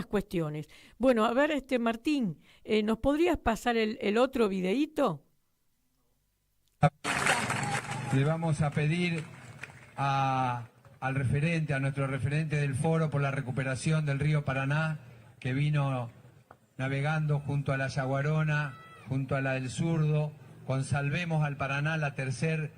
cuestiones. Bueno, a ver, Martín, ¿nos podrías pasar el otro videíto? Le vamos a pedir a nuestro referente del Foro por la Recuperación del Río Paraná, que vino navegando junto a la Yaguarona, junto a la del Zurdo, con Salvemos al Paraná, la tercera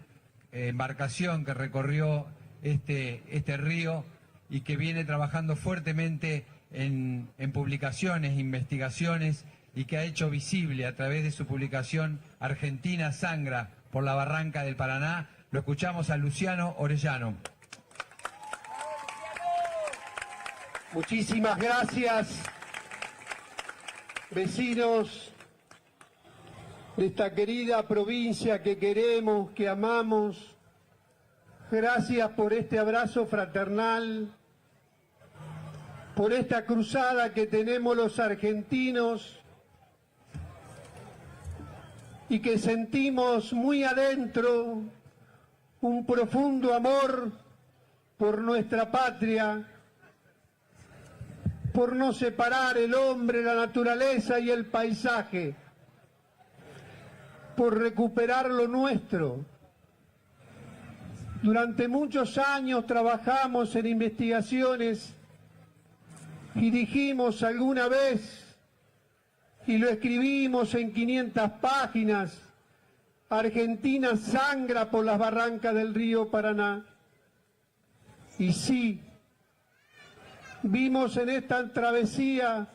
embarcación que recorrió este río y que viene trabajando fuertemente en publicaciones, investigaciones, y que ha hecho visible a través de su publicación Argentina sangra por la barranca del Paraná. Lo escuchamos a Luciano Orellano. Muchísimas gracias, vecinos esta querida provincia que queremos, que amamos. Gracias por este abrazo fraternal, por esta cruzada que tenemos los argentinos y que sentimos muy adentro un profundo amor por nuestra patria, por no separar el hombre, la naturaleza y el paisaje, por recuperar lo nuestro. Durante muchos años trabajamos en investigaciones y dijimos alguna vez, y lo escribimos en 500 páginas, Argentina sangra por las barrancas del río Paraná. Y sí, vimos en esta travesía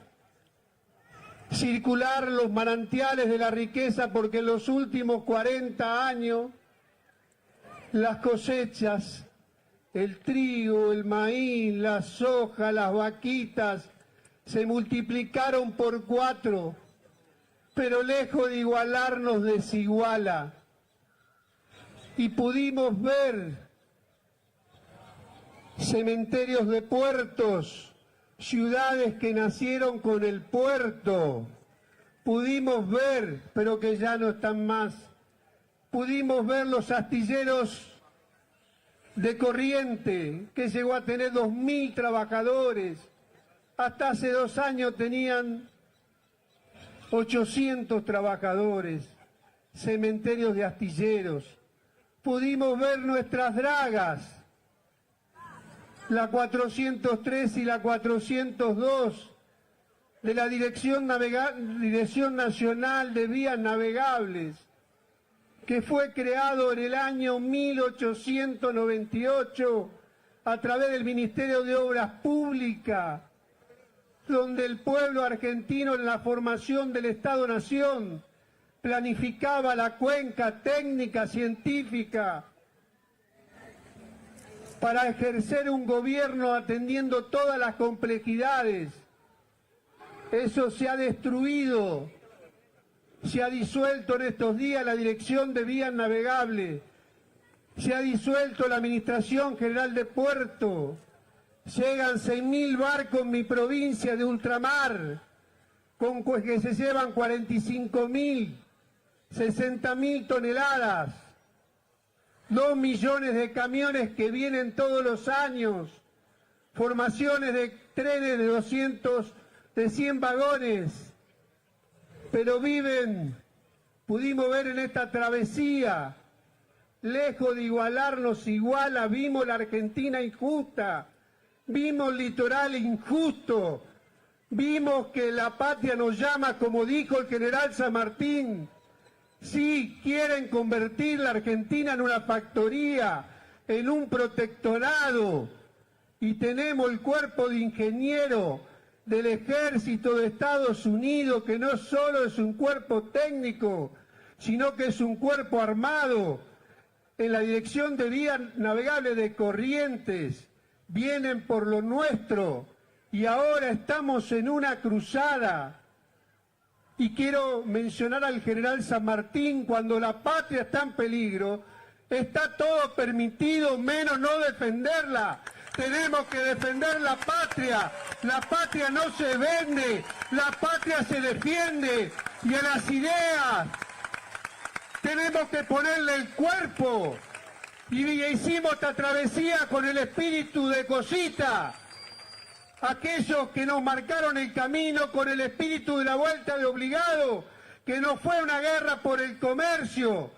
circular los manantiales de la riqueza, porque en los últimos 40 años las cosechas, el trigo, el maíz, la soja, las vaquitas, se multiplicaron por 4, pero lejos de igualarnos desiguala. Y pudimos ver cementerios de puertos, ciudades que nacieron con el puerto. Pudimos ver, pero que ya no están más. Pudimos ver los astilleros de Corrientes, que llegó a tener 2.000 trabajadores. Hasta hace 2 años tenían 800 trabajadores, cementerios de astilleros. Pudimos ver nuestras dragas, la 403 y la 402 de la Dirección Nacional de Vías Navegables, que fue creado en el año 1898 a través del Ministerio de Obras Públicas, donde el pueblo argentino en la formación del Estado-Nación planificaba la cuenca técnica, científica, para ejercer un gobierno atendiendo todas las complejidades. Eso se ha destruido, se ha disuelto en estos días la Dirección de Vías Navegables, se ha disuelto la Administración General de Puerto, llegan 6.000 barcos en mi provincia de ultramar, con que se llevan 45.000, 60.000 toneladas, 2 millones de camiones que vienen todos los años, formaciones de trenes de 100 vagones, pero pudimos ver en esta travesía, lejos de igualarnos iguala, vimos la Argentina injusta, vimos el litoral injusto, vimos que la patria nos llama, como dijo el general San Martín. Sí, quieren convertir la Argentina en una factoría, en un protectorado, y tenemos el cuerpo de ingenieros del Ejército de Estados Unidos, que no solo es un cuerpo técnico, sino que es un cuerpo armado. En la Dirección de Vías Navegables de Corrientes vienen por lo nuestro, y ahora estamos en una cruzada. Y quiero mencionar al general San Martín: cuando la patria está en peligro, está todo permitido menos no defenderla. Tenemos que defender la patria no se vende, la patria se defiende, y a las ideas tenemos que ponerle el cuerpo. Y hicimos esta travesía con el espíritu de Cosita, aquellos que nos marcaron el camino con el espíritu de la vuelta de obligado, que no fue una guerra por el comercio,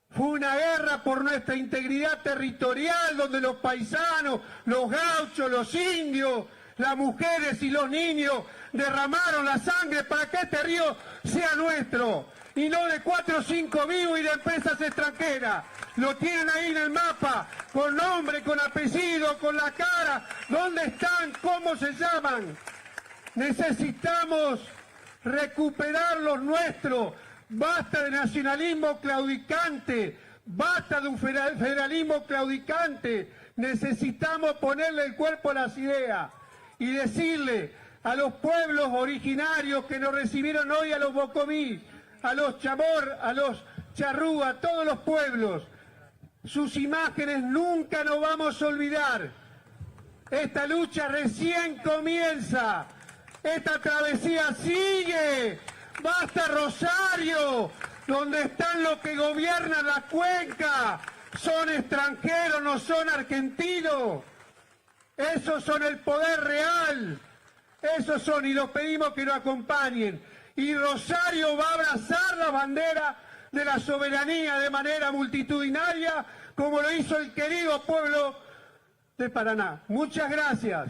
fue una guerra por nuestra integridad territorial, donde los paisanos, los gauchos, los indios, las mujeres y los niños derramaron la sangre para que este río sea nuestro, y no de 4 o 5 vivos y de empresas extranjeras. Lo tienen ahí en el mapa, con nombre, con apellido, con la cara, dónde están, cómo se llaman. Necesitamos recuperar los nuestros. Basta de nacionalismo claudicante, basta de un federalismo claudicante. Necesitamos ponerle el cuerpo a las ideas y decirle a los pueblos originarios que nos recibieron hoy, a los Bocoví, a los chamor, a los charrúa, a todos los pueblos. Sus imágenes nunca nos vamos a olvidar. Esta lucha recién comienza. Esta travesía sigue. ¡Basta Rosario! Donde están los que gobiernan la cuenca. Son extranjeros, no son argentinos. Esos son el poder real. Esos son, y los pedimos que nos acompañen. Y Rosario va a abrazar la bandera de la soberanía de manera multitudinaria, como lo hizo el querido pueblo de Paraná. Muchas gracias.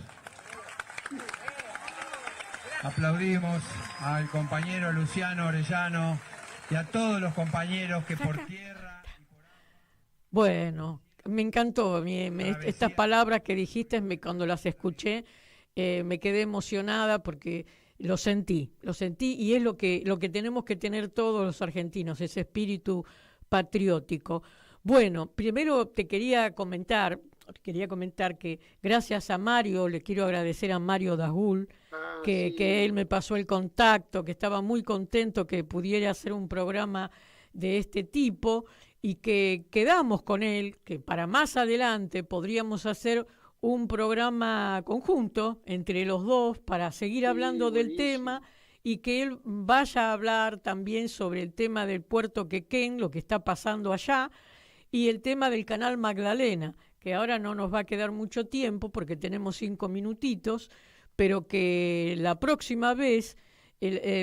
Aplaudimos al compañero Luciano Orellano y a todos los compañeros que por tierra... Bueno, me encantó estas palabras que dijiste, cuando las escuché me quedé emocionada porque lo sentí y es lo que tenemos que tener todos los argentinos, ese espíritu patriótico. Bueno, primero te quería comentar que gracias a Mario, le quiero agradecer a Mario Dagul, que él me pasó el contacto, que estaba muy contento que pudiera hacer un programa de este tipo y que quedamos con él, que para más adelante podríamos hacer un programa conjunto entre los dos para seguir hablando del tema y que él vaya a hablar también sobre el tema del puerto Quequén, lo que está pasando allá, y el tema del canal Magdalena, que ahora no nos va a quedar mucho tiempo porque tenemos 5 minutitos, pero que la próxima vez,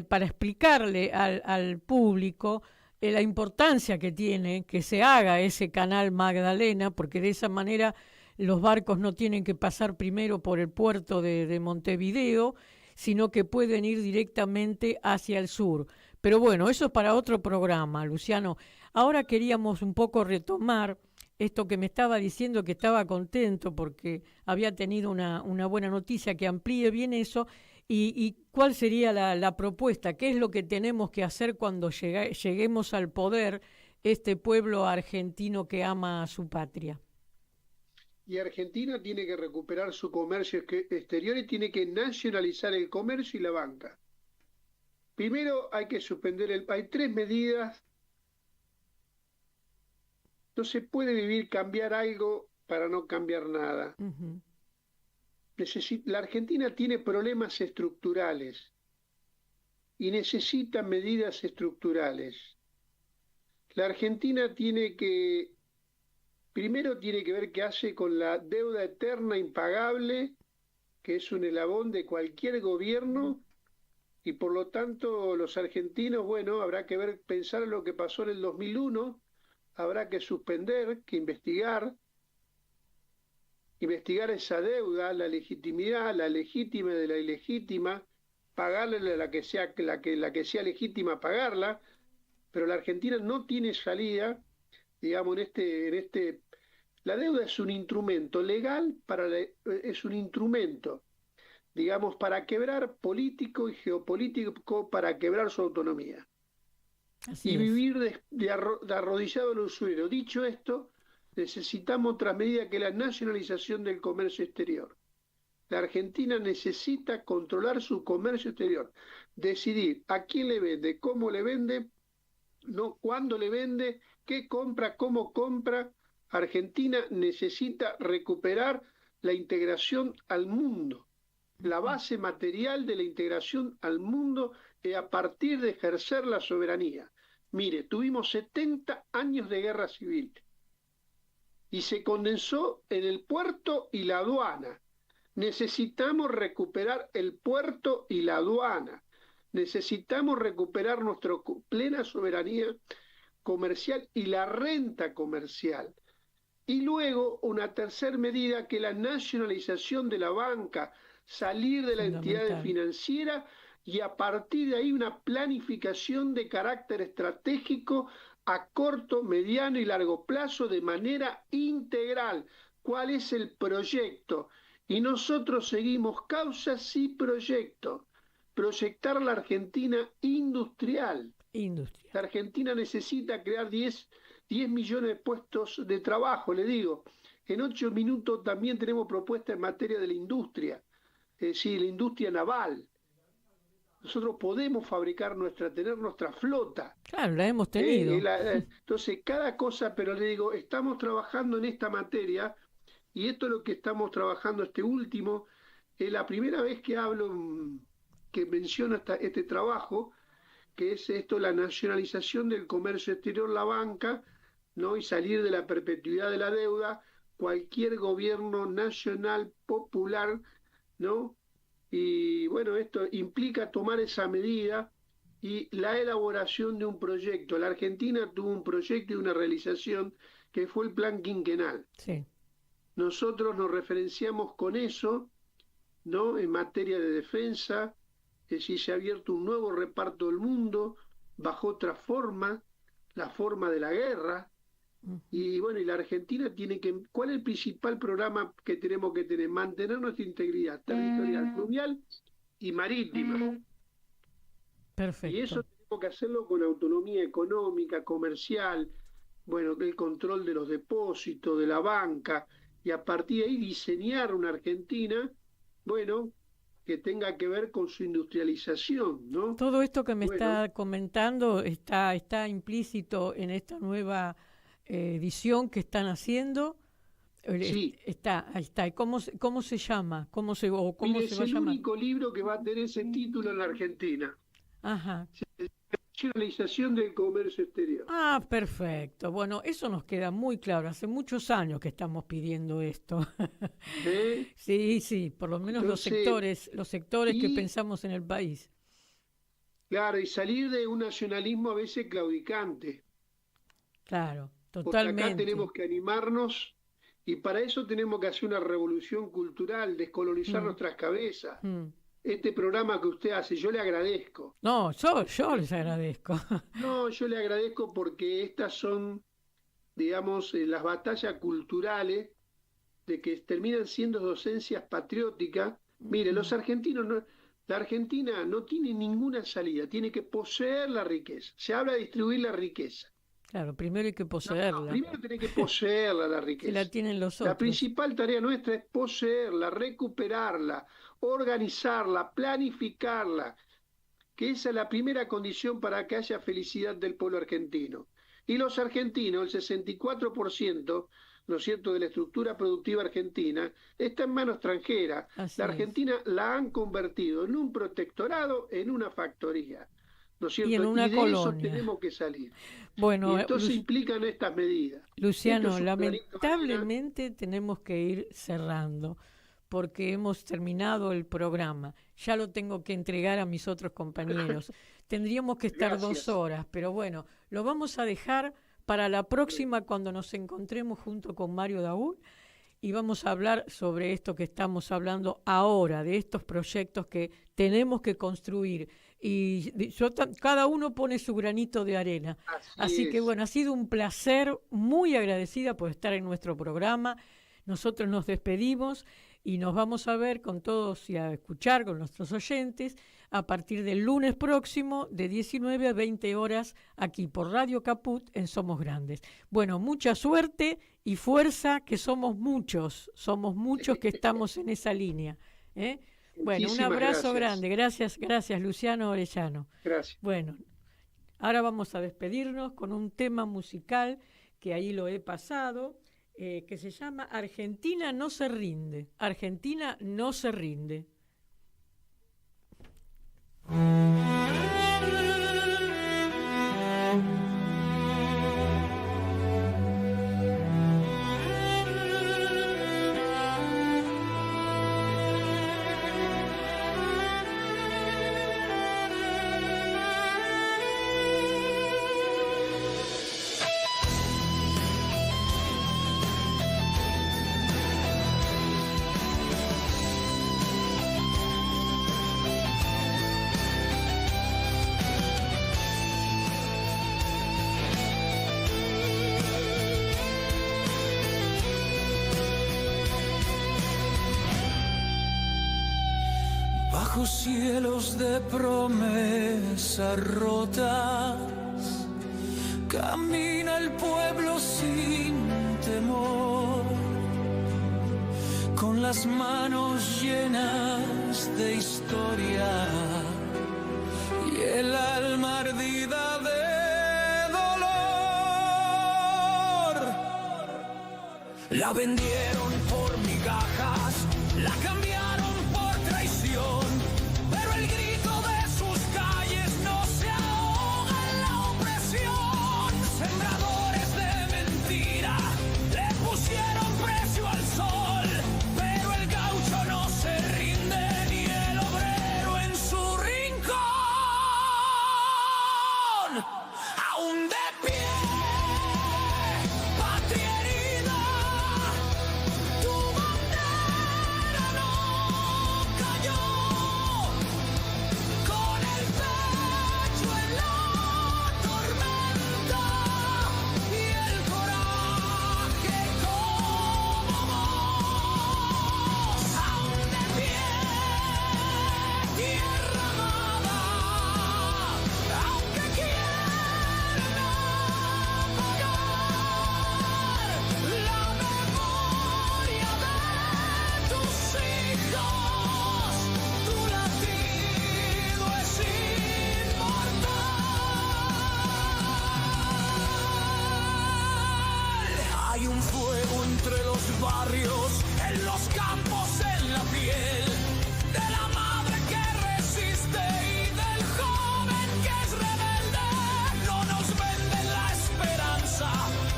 para explicarle al público la importancia que tiene que se haga ese canal Magdalena, porque de esa manera los barcos no tienen que pasar primero por el puerto de Montevideo, sino que pueden ir directamente hacia el sur. Pero bueno, eso es para otro programa, Luciano. Ahora queríamos un poco retomar esto que me estaba diciendo, que estaba contento porque había tenido una buena noticia, que amplíe bien eso, y cuál sería la propuesta, qué es lo que tenemos que hacer cuando lleguemos al poder este pueblo argentino que ama a su patria. Y Argentina tiene que recuperar su comercio exterior y tiene que nacionalizar el comercio y la banca. Primero hay que suspender hay 3 medidas. No se puede cambiar algo para no cambiar nada. Uh-huh. La Argentina tiene problemas estructurales y necesita medidas estructurales. La Argentina primero tiene que ver qué hace con la deuda eterna impagable, que es un eslabón de cualquier gobierno, y por lo tanto los argentinos, habrá que pensar en lo que pasó en el 2001, habrá que suspender, que investigar esa deuda, la legitimidad, la legítima de la ilegítima, pagarle a la que sea legítima, pagarla, pero la Argentina no tiene salida, digamos, la deuda es un instrumento legal, es un instrumento, digamos, para quebrar político y geopolítico, para quebrar su autonomía. Así vivir de arrodillado al usurero. Dicho esto, necesitamos otra medida que la nacionalización del comercio exterior. La Argentina necesita controlar su comercio exterior, decidir a quién le vende, cómo le vende, no cuándo le vende, qué compra, cómo compra. Argentina necesita recuperar la integración al mundo, la base material de la integración al mundo a partir de ejercer la soberanía. Mire, tuvimos 70 años de guerra civil y se condensó en el puerto y la aduana. Necesitamos recuperar el puerto y la aduana. Necesitamos recuperar nuestra plena soberanía comercial y la renta comercial. Y luego una tercera medida, que la nacionalización de la banca, salir de la entidad financiera y a partir de ahí una planificación de carácter estratégico a corto, mediano y largo plazo de manera integral. ¿Cuál es el proyecto? Y nosotros seguimos causas y proyectos. Proyectar la Argentina industrial. La Argentina necesita crear 10 millones de puestos de trabajo, le digo. En 8 minutos también tenemos propuestas en materia de la industria, es decir, la industria naval. nosotros podemos tener nuestra flota. Claro, la hemos tenido. Entonces, cada cosa, pero le digo, estamos trabajando en esta materia, y esto es lo que estamos trabajando, este último, es la primera vez que hablo, que menciono este trabajo, que es esto, la nacionalización del comercio exterior, la banca, ¿no? Y salir de la perpetuidad de la deuda, cualquier gobierno nacional, popular, ¿no? Y bueno, esto implica tomar esa medida y la elaboración de un proyecto. La Argentina tuvo un proyecto y una realización que fue el plan quinquenal. Sí. Nosotros nos referenciamos con eso, ¿no? En materia de defensa, es decir, se ha abierto un nuevo reparto del mundo, bajo otra forma, la forma de la guerra. Y bueno, y la Argentina tiene que... ¿Cuál es el principal programa que tenemos que tener? Mantener nuestra integridad territorial, fluvial y marítima. Perfecto. Y eso tenemos que hacerlo con autonomía económica, comercial, bueno, el control de los depósitos, de la banca, y a partir de ahí diseñar una Argentina, bueno, que tenga que ver con su industrialización, ¿no? Todo esto que me está comentando está implícito en esta nueva edición que están haciendo. Sí. Ahí está. ¿Y cómo se llama? ¿Cómo se va a llamar? Es el único libro que va a tener ese título en la Argentina. Ajá. Nacionalización del comercio exterior. Ah, perfecto. Bueno, eso nos queda muy claro. Hace muchos años que estamos pidiendo esto. Sí, por lo menos entonces, los sectores que pensamos en el país. Claro, y salir de un nacionalismo a veces claudicante. Claro, totalmente. Porque acá tenemos que animarnos, y para eso tenemos que hacer una revolución cultural, descolonizar nuestras cabezas. Este programa que usted hace, yo le agradezco. No, yo les agradezco. No, yo le agradezco porque estas son, digamos, las batallas culturales de que terminan siendo docencias patrióticas. Mire, los argentinos, la Argentina no tiene ninguna salida, tiene que poseer la riqueza. Se habla de distribuir la riqueza. Claro, primero hay que poseerla. No, primero tiene que poseerla la riqueza. Que la tienen los otros. La principal tarea nuestra es poseerla, recuperarla, organizarla, planificarla, que esa es la primera condición para que haya felicidad del pueblo argentino. Y los argentinos, el 64%, ¿no es cierto?, de la estructura productiva argentina, está en mano extranjera. La Argentina la han convertido en un protectorado, en una factoría. ¿No es cierto? Y en una de colonia. Eso tenemos que salir. Bueno, y entonces implican estas medidas. Luciano, lamentablemente tenemos que ir cerrando porque hemos terminado el programa. Ya lo tengo que entregar a mis otros compañeros. Tendríamos que estar 2 horas, pero bueno, lo vamos a dejar para la próxima cuando nos encontremos junto con Mario Daúl y vamos a hablar sobre esto que estamos hablando ahora, de estos proyectos que tenemos que construir. Y cada uno pone su granito de arena. Así que bueno, ha sido un placer, muy agradecida por estar en nuestro programa. Nosotros nos despedimos y nos vamos a ver con todos y a escuchar con nuestros oyentes a partir del lunes próximo de 19 a 20 horas aquí por Radio Caput en Somos Grandes. Bueno, mucha suerte y fuerza, que somos muchos que estamos en esa línea, ¿eh? Bueno, un abrazo grande. Gracias Luciano Orellano. Gracias. Bueno, ahora vamos a despedirnos con un tema musical que ahí lo he pasado, que se llama Argentina no se rinde. Argentina no se rinde. Bajo cielos de promesas rotas, camina el pueblo sin temor, con las manos llenas de historia el alma ardida de dolor. La vendieron por migajas, la cambiaron por traición, pero el grito de sus calles no se ahoga en la opresión. Sembradores de mentira le pusieron precio al sol, pero el gaucho no se rinde ni el obrero en su rincón. Aún de pie, patria herida, tu bandera no cayó. Con el pecho en la tormenta y el coraje como voz. Aún de pie, tierra amada, aunque quieran apagar la memoria de tus hijos, tu latido es inmortal. Hay un fuego entre los barrios, en los campos, en la piel, de la madre que resiste y del joven que es rebelde. No nos venden la esperanza,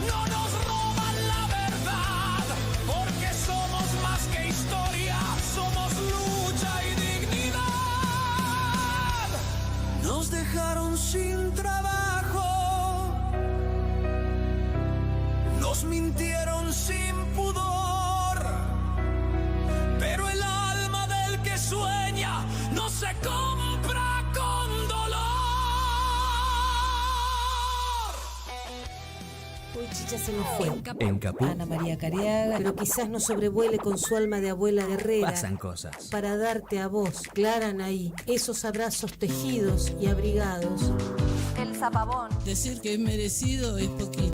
no nos roban la verdad, porque somos más que historia, somos lucha y dignidad. Nos dejaron sin trabajo, nos mintieron sin pudor, pero el alma del que sueña no se compra con dolor. Uy, Chicha se nos fue. En Caput Ana María Cariaga, pero quizás no sobrevuele con su alma de abuela guerrera. pasan cosas. Para darte a vos, Clara Anaí, esos abrazos tejidos y abrigados. El zapabón. Decir que es merecido es poquito.